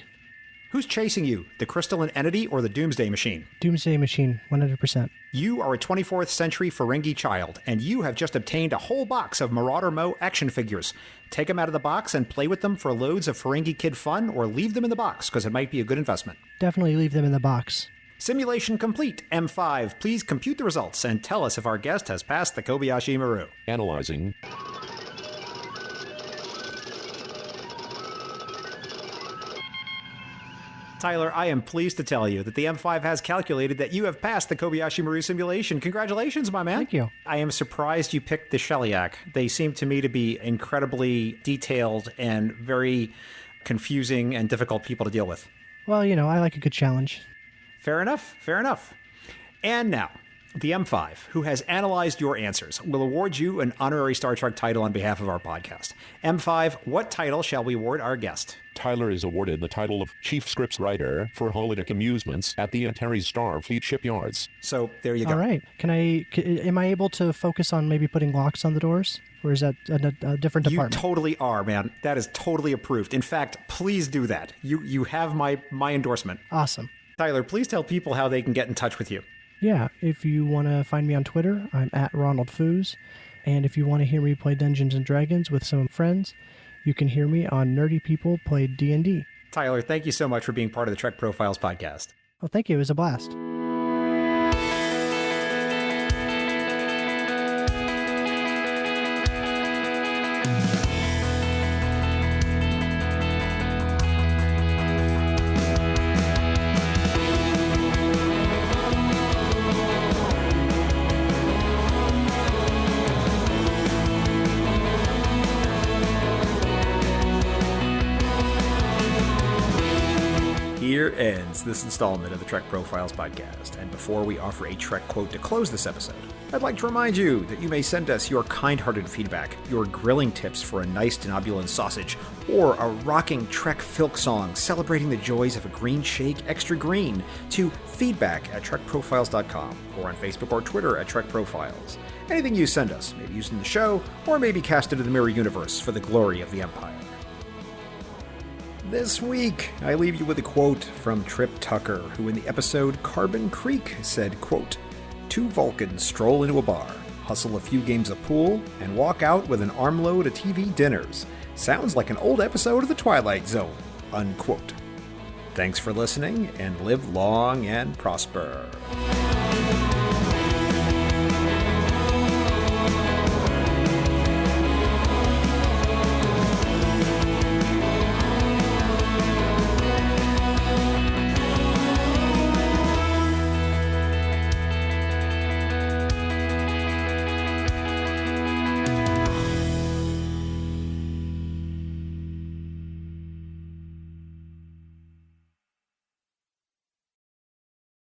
Who's chasing you, the crystalline entity or the Doomsday Machine? Doomsday Machine, 100%. You are a 24th century Ferengi child, and you have just obtained a whole box of Marauder Mo action figures. Take them out of the box and play with them for loads of Ferengi kid fun, or leave them in the box, because it might be a good investment. Definitely leave them in the box. Simulation complete. M5, please compute the results and tell us if our guest has passed the Kobayashi Maru. Analyzing. Tyler, I am pleased to tell you that the M5 has calculated that you have passed the Kobayashi Maru simulation. Congratulations, my man. Thank you. I am surprised you picked the Shellyak. They seem to me to be incredibly detailed and very confusing and difficult people to deal with. Well, I like a good challenge. Fair enough. Fair enough. And now, the M5, who has analyzed your answers, will award you an honorary Star Trek title on behalf of our podcast. M5, what title shall we award our guest? Tyler is awarded the title of Chief Scripts Writer for holodeck amusements at the Antares Starfleet shipyards. So there you go. All right. Am I able to focus on maybe putting locks on the doors? Or is that a different department? You totally are, man. That is totally approved. In fact, please do that. You have my endorsement. Awesome. Tyler, please tell people how they can get in touch with you. Yeah, if you want to find me on Twitter, I'm at Ronald Foos. And if you want to hear me play Dungeons & Dragons with some friends, you can hear me on Nerdy People Play D&D. Tyler, thank you so much for being part of the Trek Profiles podcast. Well, thank you. It was a blast. ends this installment of the Trek Profiles podcast. And before we offer a Trek quote to close this episode, I'd like to remind you that you may send us your kind-hearted feedback, your grilling tips for a nice denobulin sausage, or a rocking Trek filk song celebrating the joys of a green shake extra green to feedback@trekprofiles.com or on Facebook or Twitter at Trek Profiles. Anything you send us may be used in the show or may be cast into the mirror universe for the glory of the Empire. This week, I leave you with a quote from Trip Tucker, who in the episode Carbon Creek said, quote, "Two Vulcans stroll into a bar, hustle a few games of pool, and walk out with an armload of TV dinners. Sounds like an old episode of The Twilight Zone," unquote. Thanks for listening, and live long and prosper.